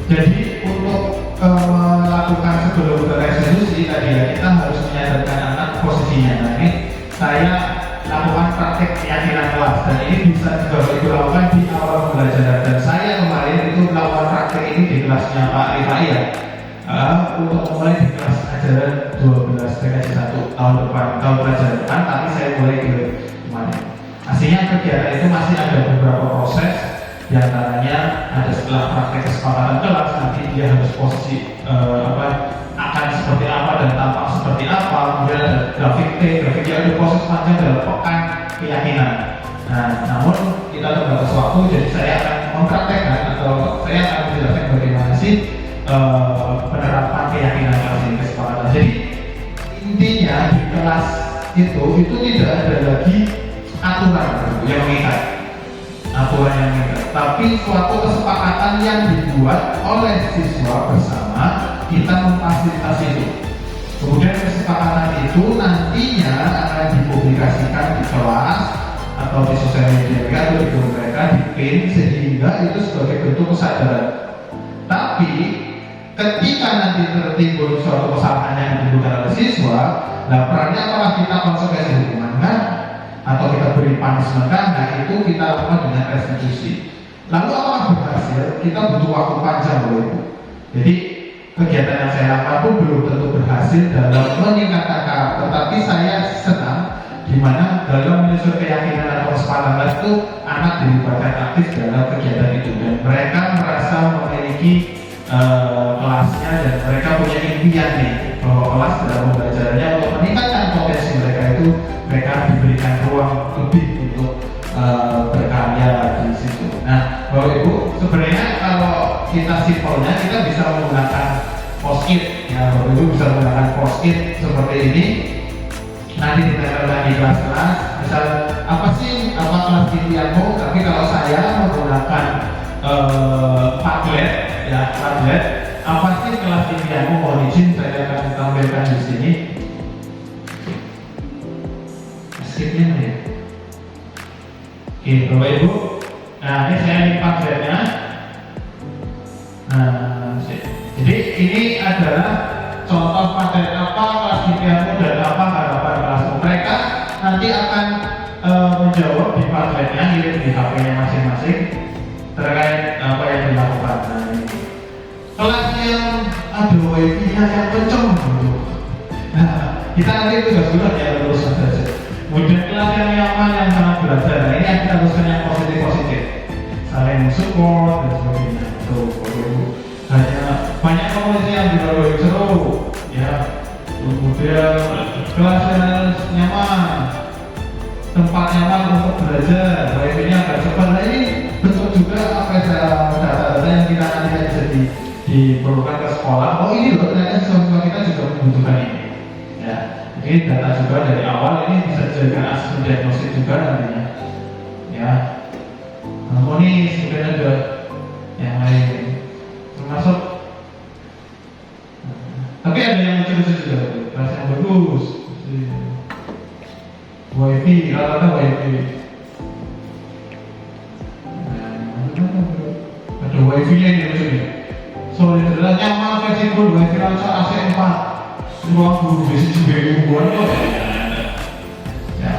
Jadi untuk melakukan sebelum restitusi tadi ya, kita harus menyadarkan anak posisinya. Nah, ini saya lakukan praktik keyakinan kelas, dan ini bisa juga Bapak Ibu lakukan di awal pembelajaran. Dan saya kemarin itu melakukan praktik ini di kelasnya Pak Rifai ya. Untuk mulai di kelas ajaran 12 PKJ 1 tahun depan, tahun pelajaran depan, tapi saya mulai ke kemarin. Aslinya kegiatan itu masih ada beberapa proses, diantaranya ada setelah praktek kesepakatan kelas, nanti dia harus posisi akan seperti apa dan tampak seperti apa, kemudian ada grafik T, grafiknya ada proses panjang dalam pekan keyakinan. Nah, namun kita terbatas waktu, jadi saya akan mempraktekkan atau saya akan menjelaskan bagaimana sih penerapan keyakinan kelas ini, kesepakatan. Jadi intinya di kelas itu tidak ada lagi aturan yang mengikat, tapi suatu kesepakatan yang dibuat oleh siswa bersama, kita memfasilitasi itu. Kemudian kesepakatan itu nantinya akan dipublikasikan di kelas atau di sosial media mereka atau di grup mereka, di pin, sehingga itu sebagai bentuk kesadaran. Tapi ketika nanti tertimbul suatu kesalahan yang dilakukan oleh siswa, nah perannya apakah kita konsekuensi hukuman kan, atau kita beri punishment kan? Nah itu kita lakukan dengan restitusi. Lalu apakah berhasil? Kita butuh waktu panjang loh Ibu. Jadi kegiatan yang saya lakukan pun belum tentu berhasil dalam meningkatkan karakter, tapi saya senang di mana dalam menyusun keyakinan atau kesepakatan itu anak dilibatkan aktif dalam kegiatan itu, dan mereka merasa memiliki kelasnya, dan mereka punya impian nih bahwa kelas dalam pembelajarannya untuk meningkatkan potensi mereka itu, mereka diberikan ruang lebih untuk berkarya di situ. Nah, Bapak Ibu, sebenarnya kalau kita simpelnya kita bisa menggunakan post-it ya, Bapak Ibu bisa menggunakan post-it seperti ini. Nanti ditempelkan di kelas-kelas, misal apa sih kelas impianmu, tapi kalau saya menggunakan Padlet ya, Padlet, apa sih kelas impianmu, mohon izin saya akan tampilkan di sini. Skipnya ya. Oke, Bapak Ibu. Nah, ini saya di Padletnya. Nah, jadi ini adalah contoh Padlet apa kelas impianmu dan apa harapan kelasmu. Mereka nanti akan menjawab di Padletnya, ngirim di HP-nya masing-masing terkait apa yang dilakukan. Nah, ini kelas yang ada wifi-nya yang kenceng gitu. Nah, kita nanti tugas bulan ya lulus saja. Kemudian kelas yang nyaman, yang sangat belajar. Nah, ini yang kita tuliskan yang positif-positif, saling support dan sebagainya. Tuh, hanya banyak komunikasi yang juga lebih seru ya. Kemudian kelas yang nyaman, tempat nyaman untuk belajar, wifi-nya agak cepat. Nah, ini bentuk juga apa data-data yang kita nanti bisa diperlukan ke sekolah. Oh ini loh, ternyata siswa-siswa kita juga membutuhkan ini ya. Jadi data juga dari awal ini bisa dijadikan asesmen diagnostik juga nantinya ya. Harmonis, kemudian ada yang lain termasuk, tapi ada yang lucu-lucu juga, kelas yang bagus, wifi, rata-rata wifi. Ada wifi-nya ini lucu nih. Solid, nyaman, fleksibel, wifi langsung AC 4. Ruang guru basic juga hubungan kok. Ya.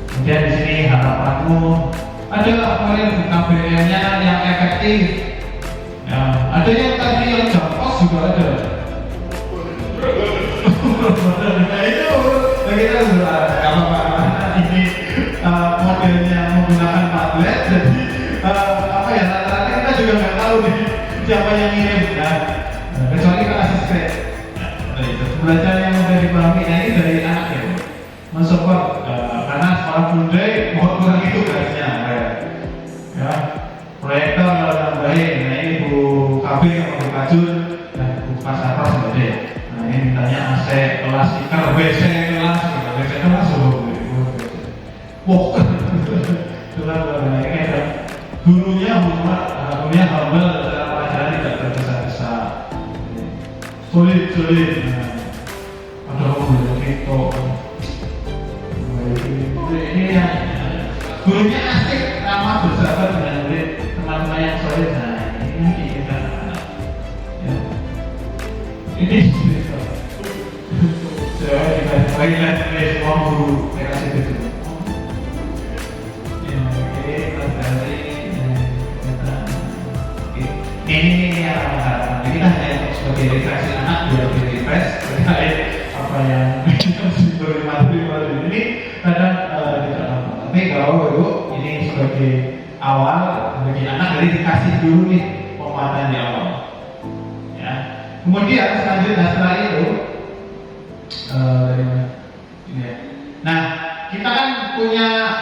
Kemudian di sini harapanmu, ada kemarin KBM-nya yang efektif. Ya, ada yang tadi yang jangkos juga ada. Nah itu kita sudah apa ini modelnya menggunakan Padlet, jadi apa ya, rata-rata kita juga nggak tahu nih siapa yang ngirim ya. Kecuali kita asisten. Belajar yang mudah dipahami, nah ini dari anak ya, mensupport karena sekolah full day mohon kurang itu garisnya ya. Proyektor kalau nambahin, nah ini Bu Kabir sama Bu Kajun, nah Bu Pasar gurunya humble dalam pelajaran tidak tergesa-gesa, sulit. Ada guru itu, ini yang gurunya asik, ramah, bersahabat dengan murid, teman-teman yang solid. Nah, ini yang diinginkan anak. Ya. Ini saya dikasih semua guru saya kasih itu. Ini yang harapan kita hanya sebagai refleksi anak biar lebih refresh terkait apa yang materi ini kadang tidak apa. Tapi kalau itu ini sebagai awal bagi anak dari dikasih dulu nih penguatan di awal. Ya. Kemudian selanjutnya setelah itu nah kita kan punya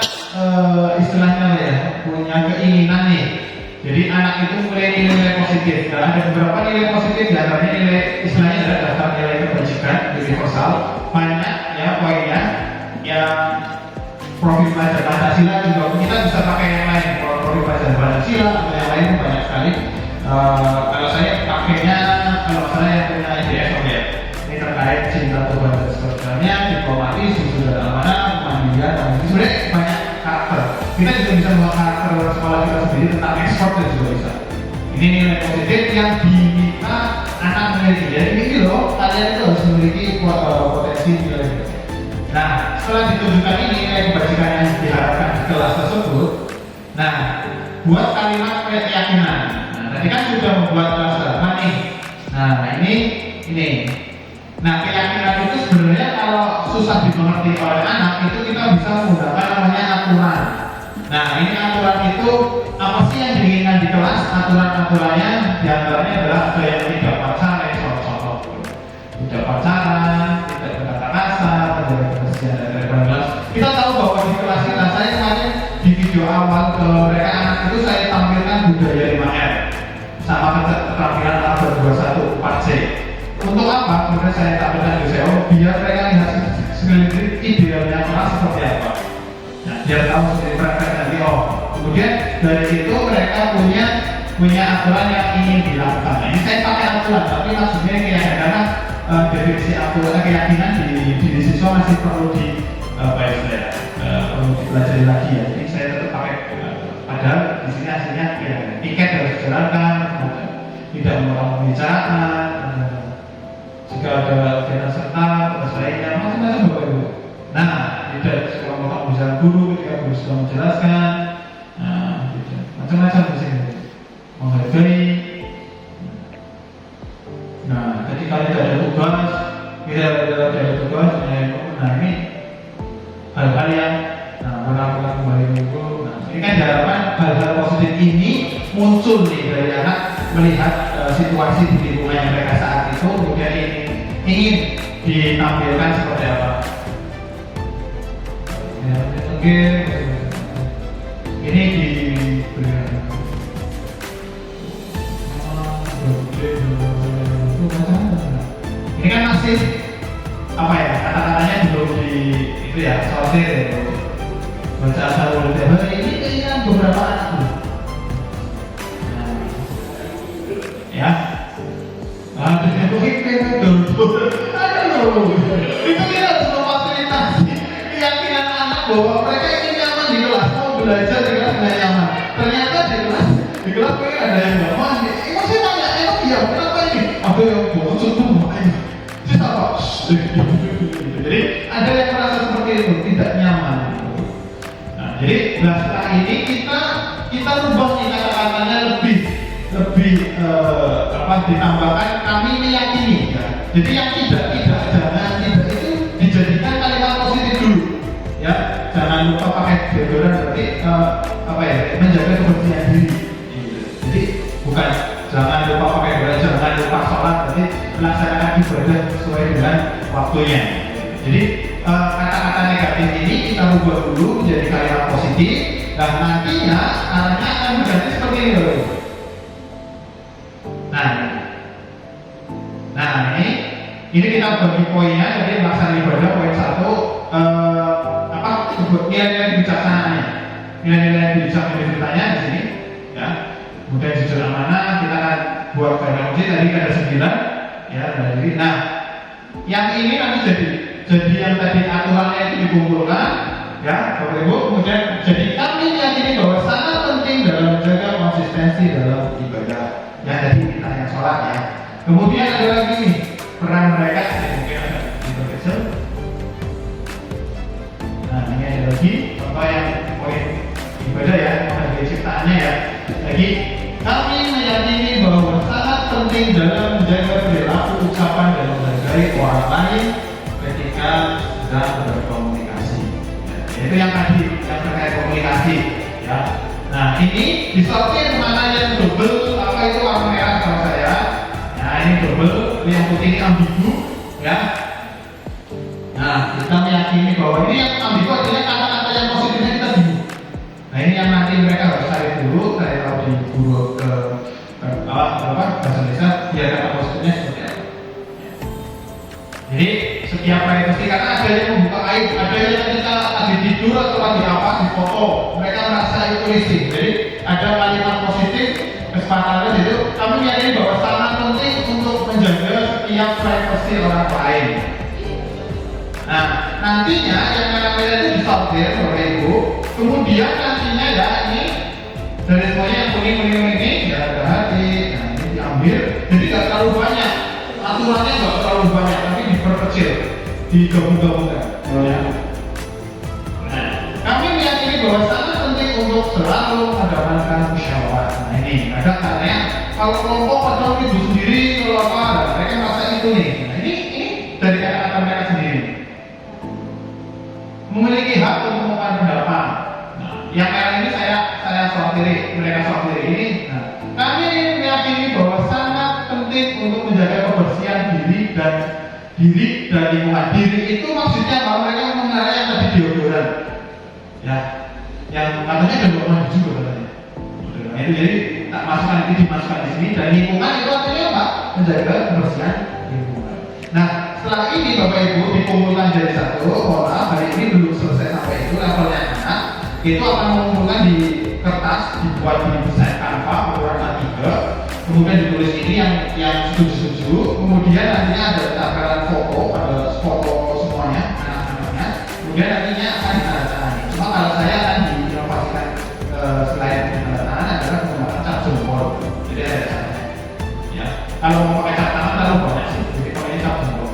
istilahnya ya, punya keinginan nih. Jadi anak itu mulai nilai positif. Nah, ada beberapa nilai positif, diantaranya nilai istilahnya adalah daftar nilai kebajikan universal. Banyak ya poinnya. Yang profil pelajar Pancasila juga kita bisa pakai yang lain. Kalau profil pelajar Pancasila atau yang lain banyak sekali. Kalau saya pakainya, kalau saya punya IDS ya, ini terkait cinta Tuhan dan saudaranya, diplomatis, sudah amanah, kemandirian, sebenarnya banyak karakter. Kita juga bisa membuat karakter sekolah kita sendiri tentang ekspor dan juga bisa. Ini nilai positif yang diminta anak memiliki. Jadi ini loh, kalian itu harus memiliki potensi nilai. Nah, setelah ditunjukkan ini nilai kebajikan yang diharapkan di kelas tersebut, nah, buat kalimat keyakinan. Nah, tadi kan sudah membuat kelas harapan nih. Nah, ini. Nah, keyakinan itu sebenarnya kalau susah dimengerti oleh anak itu kita bisa menggunakan namanya aturan. Nah, ini aturan itu apa sih yang diinginkan di kelas? Aturan-aturannya diantaranya adalah ada yang tidak pacaran, contoh tidak pacaran, tidak berkata kasar, tidak kebersihan dan kelas. Kita tahu bahwa di kelas kita, saya kemarin di video awal ke mereka anak itu saya tampilkan budaya 5R sama keterampilan abad 21 4C. Untuk apa? Kemudian saya tampilkan di SEO biar mereka lihat sekeliling idealnya kelas seperti apa. Nah, biar tahu sendiri praktek nanti. Kemudian dari itu mereka punya aturan yang ingin dilakukan. Nah, ini saya pakai aturan, tapi maksudnya kayak karena definisi aturan keyakinan di siswa masih perlu perlu dipelajari lagi ya. Jadi saya tetap pakai padahal di sini hasilnya ya tiket harus dijalankan, tidak mengulang pembicaraan. Jika ada agenda serta, persaingan, macam-macam bapak ibu. Nah, tidak sekolah mau pembicaraan guru ketika guru sudah menjelaskan, nah, gitu. Macam-macam di sini. Menghargai. Nah, ketika tidak ada tugas, nah ini hal-hal yang melakukan kembali minggu. Nah, ini kan harapan hal-hal positif ini muncul nih dari anak melihat situasi di lingkungan mereka saat itu, kemudian ingin ditampilkan seperti apa. Ya, mungkin ini ini kan masih apa ya, kata-katanya belum di itu ya, sortir ya, baca asal udah ini kan beberapa anak ya. Itu kita harus memfasilitasi keyakinan anak bahwa mereka ini nyaman di kelas, mau belajar di kelas nggak nyaman. Ternyata di kelas mereka ada yang nggak mau. Emang saya tanya, emang iya kenapa ini? Ada yang bohong semua. Siapa? Jadi ada yang merasa seperti itu, tidak nyaman. Nah, jadi setelah ini kita rubah nih kata-katanya lebih ditambahkan kami meyakini ya. Jadi yang tidak jangan tidak itu dijadikan kalimat positif dulu ya. Jangan lupa pakai deodoran, berarti menjaga kebersihan diri. Jadi bukan jangan lupa pakai deodoran, jangan lupa sholat, berarti melaksanakan ibadah sesuai dengan waktunya. Jadi kata-kata negatif ini kita ubah dulu menjadi kalimat positif dan nantinya arahnya akan berganti seperti ini loh. Nah ini kita bagi poinnya. Jadi melaksanakan ibadah poin 1 nilai-nilai kebijaksanaan. Nilai-nilai kebijaksanaan di sini ya. Kemudian jujur amanah kita akan buat badan kunci tadi ada 9 ya. Nah, yang ini nanti jadi yang tadi aturannya itu dikumpulkan ya, Bapak Ibu. Kemudian jadi kami yakini bahwa sangat penting dalam menjaga konsistensi dalam ibadah. Ya tadi kita yang sholat ya. Kemudian ada lagi nih peran mereka, mungkin ada di kecil. Nah ini ada lagi contoh yang poin ibadah ya, ada ciptaannya ya. Lagi kami meyakini bahwa sangat penting dalam menjaga perilaku ucapan dan menghargai orang lain ketika sedang berkomunikasi. Ya, itu yang tadi yang terkait komunikasi ya. Nah ini disortir mana yang double, apa itu warna merah kalau saya. Nah ini double, yang putih ini ambigu ya. Nah kita meyakini bahwa ini yang ambigu artinya kata-kata yang positifnya kita bingung. Nah ini yang nanti mereka harus cari dulu, cari tahu di guru ke bahasa Indonesia biar kata positifnya seperti apa. Jadi setiap privasi karena ada yang membuka aib, ada yang ketika lagi tidur atau lagi apa di foto, mereka merasa itu risih. Jadi ada kalimat positif kesepakatan itu. Kami meyakini bahwa sangat penting untuk menjaga setiap privasi orang lain. Nah nantinya yang merah-merah itu disortir oleh Ibu. Kemudian nantinya ya ini dari semuanya yang kuning ini ya ada hati. Nah ini diambil. Jadi tidak terlalu banyak. Aturannya nggak terlalu banyak, tapi diperkecil, digabung-gabungkan. Ya. Nah, kami meyakini bahwa sangat penting untuk selalu mengedepankan musyawarah. Nah ini, ada katanya kalau kelompok atau ibu sendiri kalau apa, mereka merasa itu nih. Nah ini dari kata-kata mereka sendiri. Memiliki hak untuk mengungkapkan pendapat. Nah, yang merah ini saya sortiri, mereka sortiri ini. Nah, kami meyakini bahwa sangat penting untuk menjaga kebersihan diri dan lingkungan. Diri itu maksudnya bahwa mereka mengenai yang tadi deodoran, ya, yang katanya ada mandi juga katanya. Nah, itu jadi tak masukkan itu dimasukkan di sini dan lingkungan itu artinya apa? Menjaga kebersihan lingkungan. Nah setelah ini Bapak Ibu dikumpulkan jadi satu. Mohon maaf hari ini belum selesai sampai itu levelnya anak. Itu akan mengumpulkan di kertas, dibuat di desain kanva ukuran A3. Kemudian ditulis ini yang setuju-setuju. Kemudian nantinya ada tampilan foto, ada foto semuanya, anak-anaknya. Kemudian nantinya akan ditandatangani. Cuma kalau saya akan diinovasikan selain penandatangan adalah menggunakan cap jempol. Jadi ada caranya. Ya. Kalau mau pakai cap tangan terlalu banyak sih. Jadi pakainya cap jempol.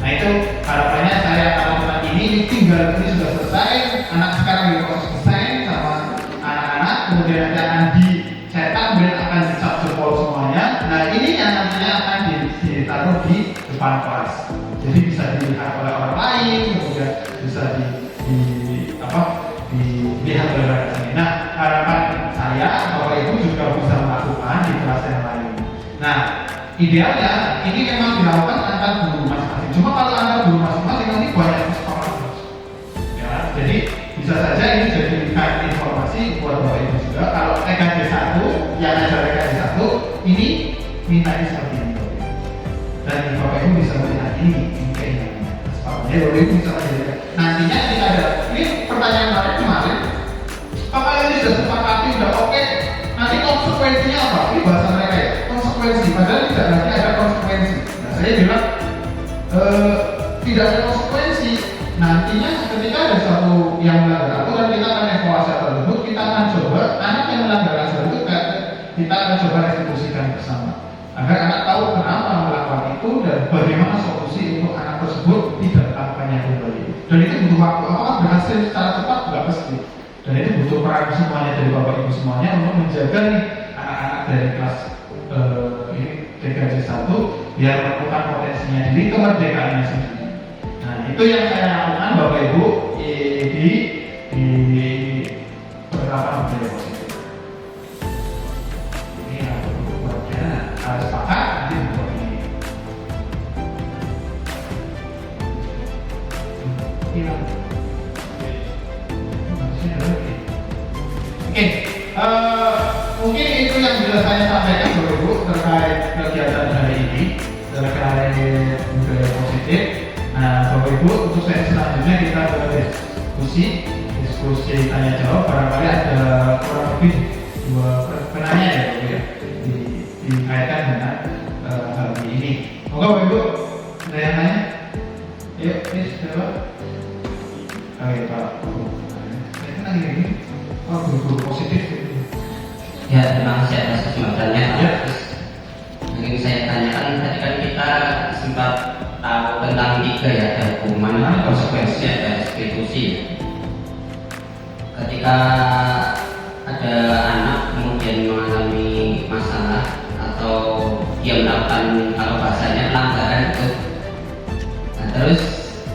Nah itu harapannya saya kalau teman ini tinggal ini sudah selesai. Anak sekarang di proses desain sama anak-anak. Kemudian nanti akan dicetak, kemudian akan dicap jempol semuanya. Nah ini yang nantinya akan ditaruh di depan kelas. Jadi bisa dilihat oleh orang lain, kemudian bisa dilihat oleh mereka sendiri. Nah harapan saya Bapak Ibu juga bisa melakukan di kelas yang lain. Nah idealnya ini memang dilakukan antar guru masing-masing. Cuma kalau antar guru masing-masing nanti banyak kesepakatan. Ya, jadi bisa saja ini jadikan informasi buat Bapak Ibu juga. Kalau TKJ 1 yang ada TKJ 1 ini mintanya seperti ini. Dan Bapak Ibu bisa melihat ini kayaknya. Jadi Bapak Ibu bisa melihat. Nantinya kita ada ini pertanyaan kemarin. Apakah ini sudah sepakati sudah oke? Nanti konsekuensinya apa? Ini bahasa mereka ya. Konsekuensi. Padahal tidak nanti ada konsekuensi. Nah saya bilang tidak ada konsekuensi. Nantinya ketika ada satu yang melanggar aturan kita akan evaluasi tersebut. Kita akan coba anak yang melanggar aturan itu kita akan coba restitusikan bersama. Agar anak tahu kenapa melakukan itu dan bagaimana solusi untuk anak tersebut tidak melakukannya kembali. Dan itu butuh waktu. Apakah berhasil secara cepat? Tidak pasti. Dan itu butuh peran semuanya dari Bapak Ibu semuanya untuk menjaga nih anak-anak dari kelas ini TKJ 1 biar menemukan potensinya diri, kemerdekaannya sendiri. Nah itu yang saya lakukan Bapak Ibu di penerapan budaya positif. Ini yang buatnya harus sepakat nanti buat ini. Oke, mungkin itu yang bisa saya sampaikan Bapak Ibu terkait kegiatan hari ini terkait budaya positif. Nah Bapak Ibu untuk sesi selanjutnya kita berdiskusi tanya jawab. Barangkali ada kurang lebih dua penanya ya Bu ya, dikaitkan dengan hal ini. Moga Bapak Ibu ada yang nanya? Yuk, ini siapa? Oke Pak Guru. Saya kan ini, oh guru positif. Ya, terima kasih atas kesempatannya. Ya. Yang ingin saya tanyakan tadi kan kita sempat tahu tentang 3 ya, ada hukuman, ada konsekuensi, ada restitusi. Ketika ada anak kemudian mengalami masalah atau dia melakukan, kalau bahasanya pelanggaran itu, nah, terus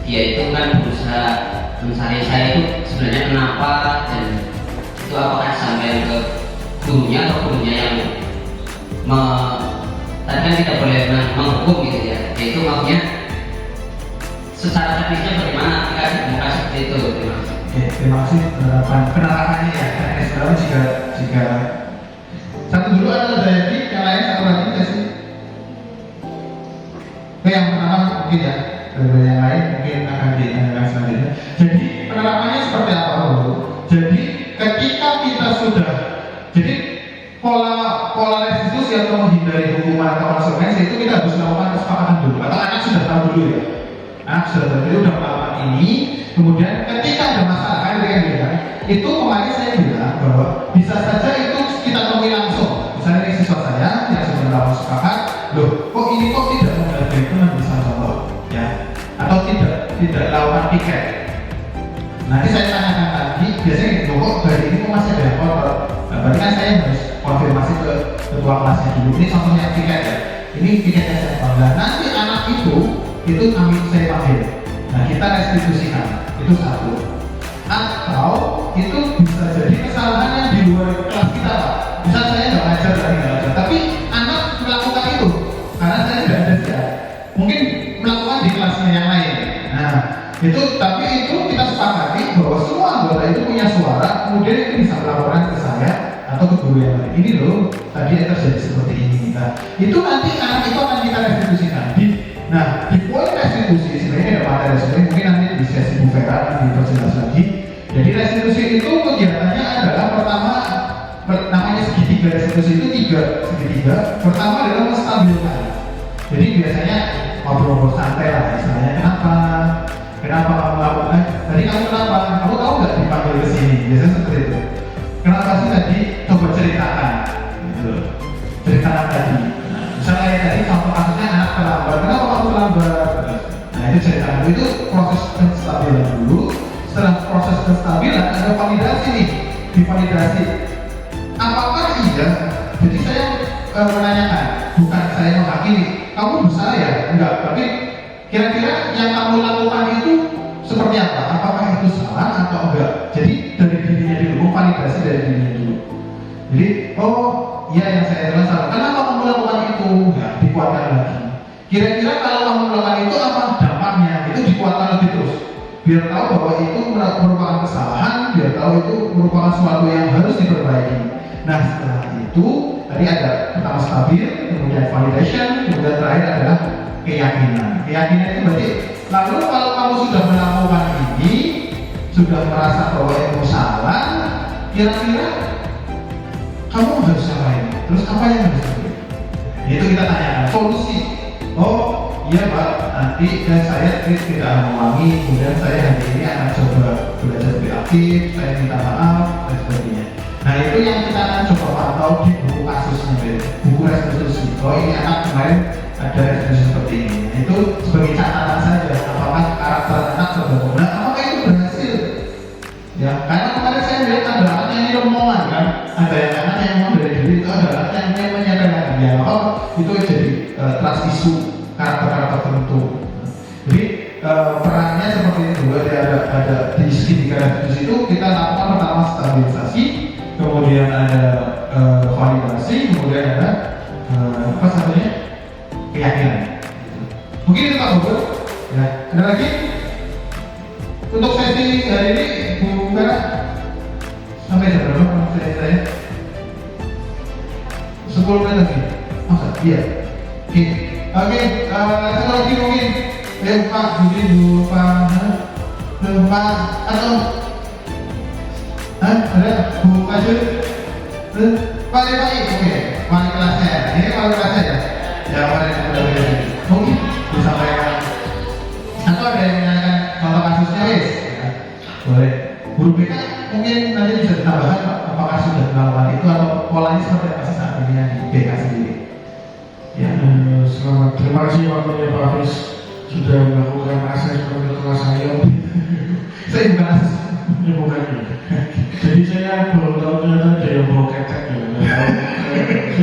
dia itu kan berusaha mencari saya itu sebenarnya kenapa, dan itu apakah sampai ke gurunya atau gurunya yang tadi kan tidak boleh menghukum gitu ya, yaitu maksudnya secara teknisnya bagaimana ketika dibuka seperti itu. Oke, terima kasih penerapannya ya. Karena sekarang jika satu dulu ada Dayati, yang lain satu lagi tidak sih? Oke, yang pertama mungkin ya, dari yang lain mungkin akan ditanyakan selanjutnya. Jadi penerapannya seperti apa Bu? Jadi ketika kita sudah, jadi pola restitusi atau menghindari hukuman atau konsekuensi itu kita harus melakukan kesepakatan dulu. Atau anak sudah tahu dulu ya. Anak sudah tahu dulu sudah melakukan ini. Kemudian ketika ada masalah kan bilang, itu kemarin saya bilang bahwa bisa saja itu kita temui langsung. Misalnya ini siswa saya yang sudah melakukan sepakat, loh kok ini kok tidak menghargai itu bisa contoh ya, atau tidak lakukan piket. Nanti saya tanyakan lagi, biasanya gitu, kok hari ini kok masih ada yang kotor? Nah, berarti kan saya harus konfirmasi ke ketua kelasnya dulu. Ini contohnya piket ya, ini piketnya saya tahu. Nah nanti anak itu kami saya panggil. Nah kita restitusikan, itu satu. Atau itu bisa jadi kesalahan yang di luar kelas kita Pak. Misal saya nggak ngajar tadi nggak ngajar, tapi anak melakukan itu karena saya tidak ada siap. Mungkin melakukan di kelasnya yang lain. Nah itu, tapi itu kita sepakati bahwa semua anggota itu punya suara, kemudian itu bisa melaporkan ke saya atau ke guru yang lain. Ini loh tadi yang terjadi seperti ini. Nah itu nanti anak itu akan kita restitusikan. Nah, di poin restitusi sebenarnya ada materi sebenarnya, mungkin nanti di sesi Bu Vera akan diperjelas lagi. Jadi restitusi itu kegiatannya adalah pertama, namanya segitiga restitusi itu segitiga. Pertama adalah menstabilkan. Jadi biasanya ngobrol-ngobrol santai lah, misalnya kenapa kamu lakukan? Tadi kamu kenapa? Kamu tahu nggak dipanggil ke sini? Biasanya seperti itu. Kenapa sih tadi? Coba ceritakan. Gitu. Ceritakan tadi. Misalnya tadi contoh kasusnya anak terlambat, kenapa kamu terlambat? Nah itu cerita itu proses penstabilan dulu. Setelah proses penstabilan ada validasi nih, divalidasi. Apakah iya? Jadi saya menanyakan, bukan saya menghakimi. Kamu bersalah ya? Enggak. Tapi kira-kira yang kamu lakukan itu seperti apa? Apakah itu salah atau enggak? Jadi dari dirinya dulu, validasi dari dirinya dulu. Jadi iya yang saya jelas salah. Kenapa kamu melakukan itu? Ya, dikuatkan lagi. Kira-kira kalau kamu melakukan itu apa dampaknya? Itu dikuatkan lebih terus. Biar tahu bahwa itu merupakan kesalahan, biar tahu itu merupakan sesuatu yang harus diperbaiki. Nah setelah itu tadi ada pertama stabil, kemudian validation, kemudian terakhir adalah keyakinan. Keyakinan itu berarti lalu kalau kamu sudah melakukan ini, sudah merasa bahwa itu salah, kira-kira kamu harus ngapain? Terus apa yang harus dilakukan? Itu kita tanyakan solusi. Iya Pak, nanti saya tidak mengulangi, kemudian saya hari ini akan coba belajar lebih aktif, saya minta maaf dan sebagainya. Nah itu yang kita akan coba pantau di buku kasusnya, buku restitusi. Ini anak kemarin ada restitusi seperti ini. Nah, itu sebagai catatan saja, apakah karakter anak terbangun? Nah, apakah itu berhasil? Ya, karena kemarin saya melihat ada anak yang rombongan kan, ada yang anak yang mau dari diri itu ada anak yang menyatakan ya, itu jadi trust issue karakter-karakter tertentu. Jadi perannya seperti itu. Ada di segitiga restitusi itu kita lakukan pertama stabilisasi, kemudian ada validasi, kemudian ada apa satunya keyakinan. Mungkin itu Pak Bogor. Ya, ada lagi untuk sesi hari ini Bu Vera sampai jam berapa sesi saya? 10 menit lagi. Masa? Iya. Oke, satu lagi mungkin Pak Budi, Bu Pak atau ada Bu Kajul? Wali, oke, wali kelasnya. Ini wali kelasnya ya? Ya, wali kelasnya. Mungkin disampaikan. Atau ada yang menanyakan contoh kasusnya, wis? Ya. Boleh. Guru BK mungkin nanti bisa ditambahkan Pak, apakah sudah melakukan itu atau polanya seperti apa sih saat ini di BK sendiri? Ya. Selamat, terima kasih waktunya Pak Hafiz sudah melakukan asesmen ke kelas saya. Saya bukan asis. Ya bukan ya. Jadi saya belum tahu ternyata ada yang bawa ketek ya.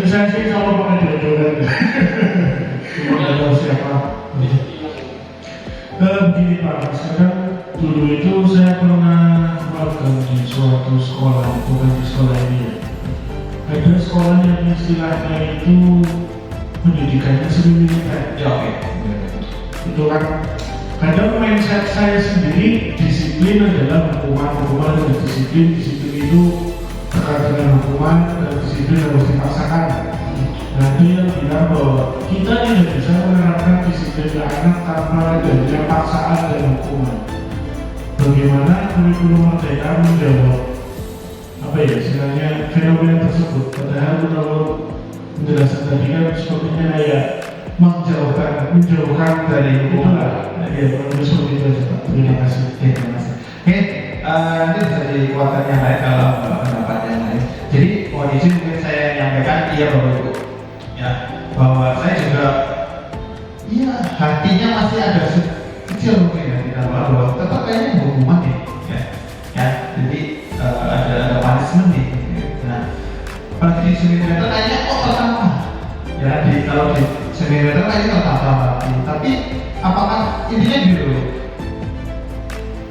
Saya sih kalau pakai jodohan ya. Cuma nggak tahu siapa. Begini Pak, sekarang dulu itu saya pernah magang di suatu sekolah, bukan di sekolah ini ya. Ada sekolah yang istilahnya itu pendidikannya semi militer. Ya, oke. Itu kan kadang mindset saya sendiri, disiplin adalah hukuman dan disiplin itu terkait dengan hukuman dan disiplin harus dipaksakan. Nah dia bilang bahwa kita tidak bisa menerapkan disiplin ke anak tanpa adanya paksaan dan hukuman. Bagaimana kurikulum merdeka menjawab apa ya istilahnya fenomena tersebut? Padahal menurut penjelasan tadi kan sepertinya kayak menjauhkan dari hukuman. Ya, menurut seperti itu aja Pak. Terima kasih. Terima kasih. Oke, ini bisa dikuatkan yang lain kalau pendapat yang lain. Jadi, mohon izin mungkin saya menyampaikan iya Bapak Ibu, ya bahwa saya juga, iya hatinya masih ada kecil mungkin ya kita bahwa tetap kayaknya hukuman nih, ya. Jadi ada punishment nih. Nah, apalagi di semi-militer kayaknya kok pertama, ya kalau di semi-militer kayaknya pertama, tapi apakah intinya gitu?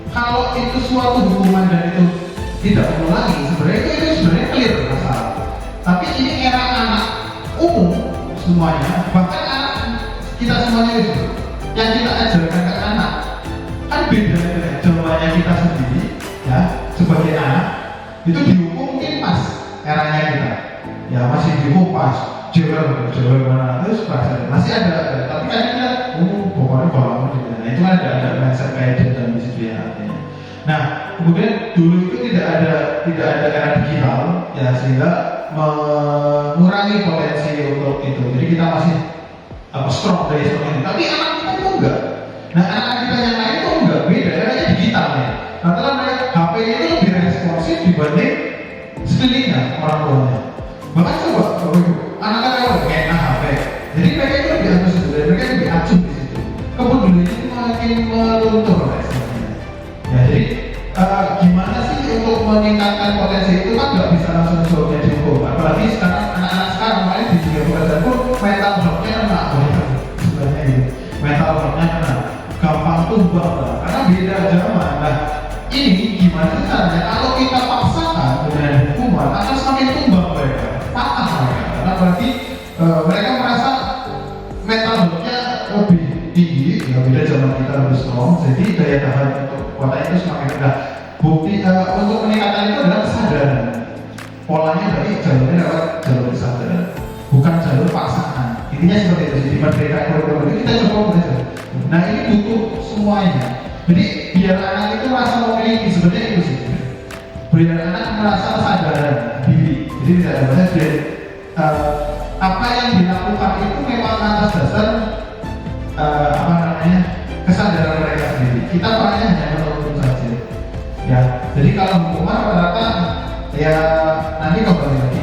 Kalau itu suatu hukuman dan itu tidak mengulangi, sebenarnya itu sebenarnya clear masalah. Tapi ini era anak umum semuanya, bahkan anak kita semuanya itu yang kita ajarkan ke anak kan beda dengan jawabannya kita sendiri, ya sebagai anak itu dihukum mungkin pas eranya kita, ya masih dihukum pas jawab mana terus masih ada, tapi kan kita pokoknya kalau nah itu ada mindset kayak dan disiplin artinya. Nah kemudian dulu itu tidak ada era digital ya sehingga mengurangi potensi untuk itu. Jadi kita masih strong dari seperti ini. Tapi anak kita itu enggak. Nah anak kita yang lain itu enggak, beda eranya digital ya. Rata-rata mereka HP itu lebih responsif dibanding sekelilingnya orang tuanya. Bahkan coba anak-anak kayak HP. Jadi mereka itu lebih antusias, mereka lebih acuh di situ. Kepedulian itu makin meluntur istilahnya. Ya jadi gimana sih untuk meningkatkan potensi itu kan nggak bisa langsung suruhnya dihukum. Apalagi sekarang anak-anak sekarang main di dunia pekerjaan pun mental blocknya kena, sebenarnya gitu. Mental blocknya kena, gampang tumbang lah. Karena beda zaman. Nah ini gimana sih caranya? Kalau kita paksakan dengan hukuman akan semakin tumbang mereka, patah mereka. Karena berarti mereka merasa mental blocknya lebih tinggi, ya beda zaman kita lebih strong, jadi daya tahan untuk kota itu semakin rendah. Bukti untuk peningkatan itu adalah kesadaran. Polanya dari jalurnya lewat jalur kesadaran, bukan jalur paksaan. Intinya seperti itu. Jadi merdeka kurikulum itu kita coba belajar. Nah ini butuh semuanya. Jadi biar anak itu merasa memiliki sebenarnya itu sih. Biar anak merasa kesadaran diri. Jadi tidak ada masalah. Apa yang dilakukan itu memang atas dasar kesadaran mereka sendiri. Kita perannya hanya menuntun saja. Ya, jadi kalau hukuman rata-rata ya nanti kembali lagi.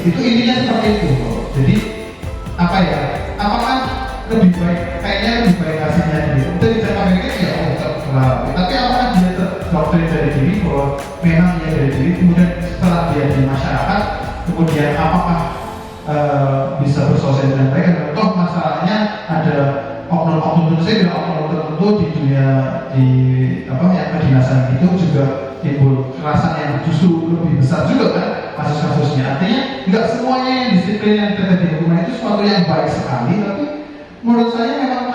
Itu intinya seperti itu. Jadi apa ya? Apakah lebih baik? Kayaknya lebih baik hasilnya gitu. Dari jangka pendek ya tapi apakah dia terdoktrin dari diri bahwa memang dia dari diri, kemudian setelah dia di masyarakat, kemudian apakah bisa bersosialisasi dengan baik? Contoh masalahnya ada oknum-oknum tertentu, oknum tertentu di dunia yang kedinasan itu juga timbul kekerasan yang justru lebih besar juga kan kasus-kasusnya. Artinya nggak semuanya yang disiplin yang terjadi di hukuman itu sesuatu yang baik sekali, tapi menurut saya memang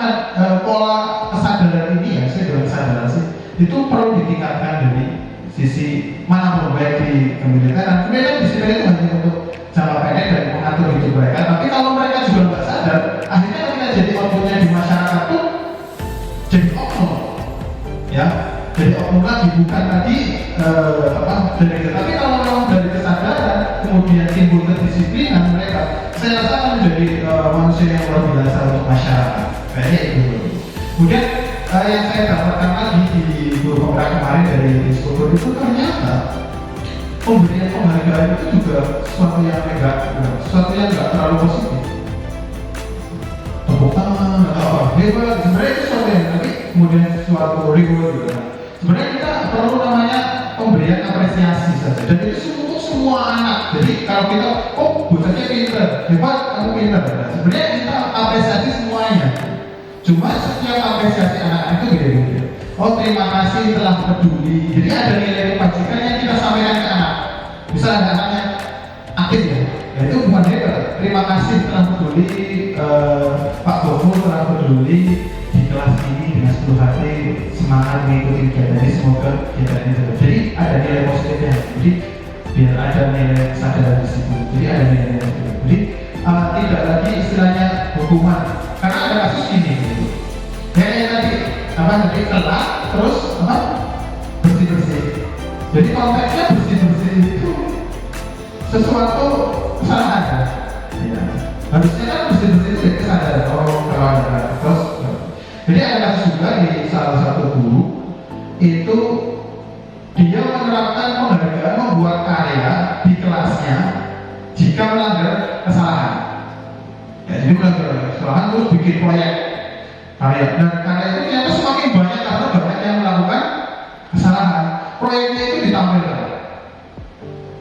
pola kesadaran ini ya, saya bilang kesadaran sih itu perlu ditingkatkan dari sisi manapun, baik di kemiliteran. Kemudian disiplin itu hanya untuk jangka pendek dan mengatur hidup mereka, tapi kalau mereka juga nggak sadar, akhirnya ketika jadi oknumnya di masyarakat tuh jadi oknum, ya, jadi oknum lagi bukan tadi dari, tapi kalau memang dari kesadaran kemudian timbul kedisiplinan mereka, saya rasa akan menjadi manusia yang luar biasa untuk masyarakat. Kayaknya itu. Kemudian yang saya dapatkan lagi di guru penggerak kemarin dari Discover itu ternyata pemberian penghargaan itu juga sesuatu yang negatif, sesuatu yang nggak terlalu positif. Tepuk tangan atau apa, hebat, sebenarnya itu sesuatu yang tapi kemudian suatu reward gitu. Sebenarnya kita perlu namanya pemberian apresiasi saja, dan itu untuk semua anak. Jadi kalau kita, oh bocahnya pintar, hebat, kamu pintar. Nah, sebenarnya kita apresiasi semuanya. Cuma setiap apresiasi anak-anak itu beda-beda. Oh terima kasih telah peduli. Jadi ada nilai kebajikan yang kita sampaikan ke anak. Misal ada anaknya aktif ya, itu bukan hebat. Terima kasih telah peduli, Pak Bobo telah peduli di kelas ini dengan sepenuh hati, semangat mengikuti kegiatan ini, semoga kegiatan ini terus. Jadi ada nilai positifnya. Jadi biar ada nilai kesadaran di situ. Jadi ada nilai positif. Jadi tidak lagi istilahnya hukuman. Karena ada kasus ini. Kayak tadi apa tadi telat terus apa bersih-bersih. Jadi konteksnya bersih-bersih itu sesuatu kesalahan. Ya. Harusnya kan bersih-bersih itu kesadaran. Oh kalau ada terus. Jadi ada kasus juga di salah satu guru itu dia menerapkan penghargaan membuat karya di kelasnya jika melanggar kesalahan. Ya, jadi melanggar kesalahan terus bikin proyek karya, dan karya itu ternyata semakin banyak karena banyak yang melakukan kesalahan. Proyeknya itu ditampilkan.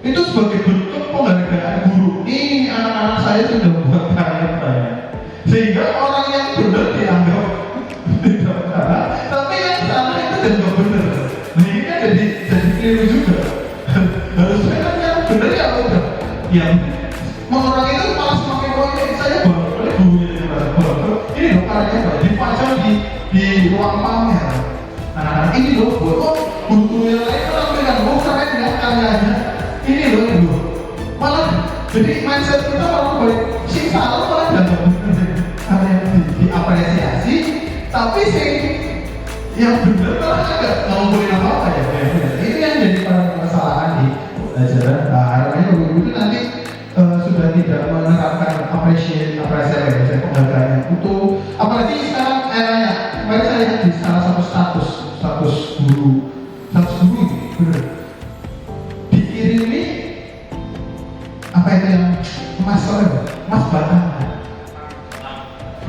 Itu sebagai bentuk penghargaan guru. Ini anak-anak saya sudah buat karya banyak, sehingga orang yang benar dianggap tidak salah, tapi yang salah itu tidak benar. Nah ini kan jadi keliru juga. Harusnya kan yang benar ya udah. Yang orang itu malah semakin proyek saya baru oleh gurunya ini loh karyanya dipajang di ruang pamer. Anak-anak ini loh buat guru yang lain menampilkan keren ya karyanya. Ini loh malah jadi mindset kita malah balik si salah malah jangan karya diapresiasi, tapi sih yang benar malah agak ngomongin apa ya. Ini yang jadi permasalahan di pelajaran. Nah, harapannya guru itu nanti sudah tidak menerapkan apresiasi penghargaan yang utuh. Apalagi sekarang eranya, kemarin saya lihat di salah satu status guru bener dikirimi apa itu yang mas batang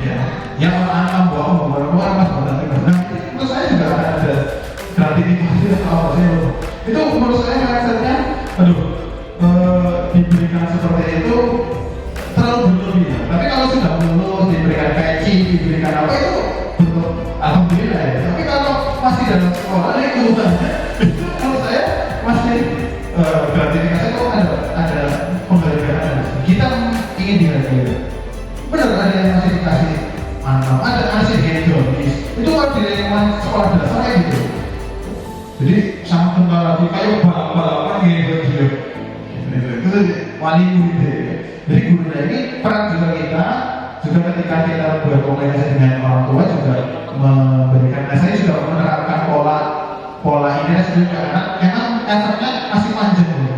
ya, yang orang bawa mas batang. Nah itu saya juga ada gratifikasi atau apa sih itu menurut saya mindsetnya diberikan seperti itu terlalu berlebihan. Tapi kalau sudah lulus diberikan peci, diberikan apa itu bentuk alhamdulillah ya. Tapi kalau masih dalam sekolah lingkungannya itu menurut saya masih gratifikasi itu ada penghargaan. Kita ingin dihargai. Benar ada yang masih dikasih mantap, ada masih hedonis. Itu kan di lingkungan sekolah dasar kayak gitu. Jadi sangat kental lagi kayak balap-balapan gitu dia. Itu wali murid. Jadi gurunya ini peran juga kita juga ketika kita berkomunikasi dengan orang tua juga memberikan. Nah, saya juga menerapkan pola ini juga karena memang efeknya masih panjang dulu.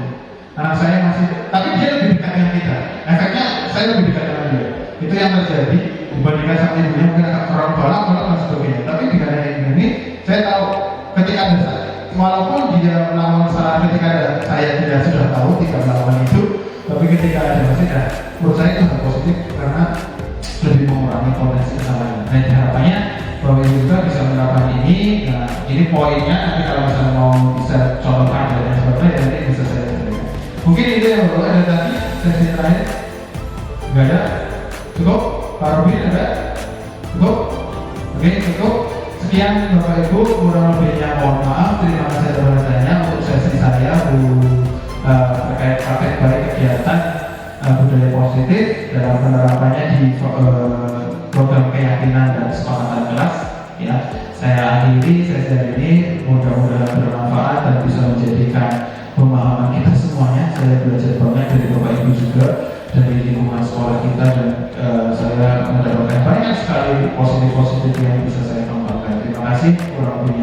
Anak saya masih, tapi dia lebih dekat dengan kita. Efeknya saya lebih dekat dengan dia. Itu yang terjadi dibandingkan sama ibunya mungkin akan orang balap dan sebagainya. Tapi dengan ini saya tahu ketika ada walaupun dia melakukan kesalahan ketika saya tidak sudah tahu tidak melakukan itu, tapi ketika ada masih menurut saya itu positif karena lebih mengurangi potensi kesalahan. Dan harapannya bahwa ibu juga bisa menerapkan ini. Nah ini poinnya nanti kalau misalnya mau bisa contohkan dan sebagainya nanti bisa saya sampaikan. Mungkin itu yang baru ada tadi sesi terakhir. Enggak ada? Cukup? Pak Robin ada? Cukup? Oke cukup. Sekian Bapak Ibu, kurang lebihnya mohon maaf. Terima kasih atas perhatiannya untuk sesi saya terkait praktek baik kegiatan budaya positif dalam penerapannya di program keyakinan dan kesepakatan kelas. Ya, saya akhiri sesi ini. Mudah-mudahan bermanfaat dan bisa menjadikan pemahaman kita semuanya. Saya belajar banyak dari Bapak Ibu juga dari lingkungan sekolah kita dan saya mendapatkan banyak sekali positif yang bisa saya kembangkan. Terima kasih. Kurang lebih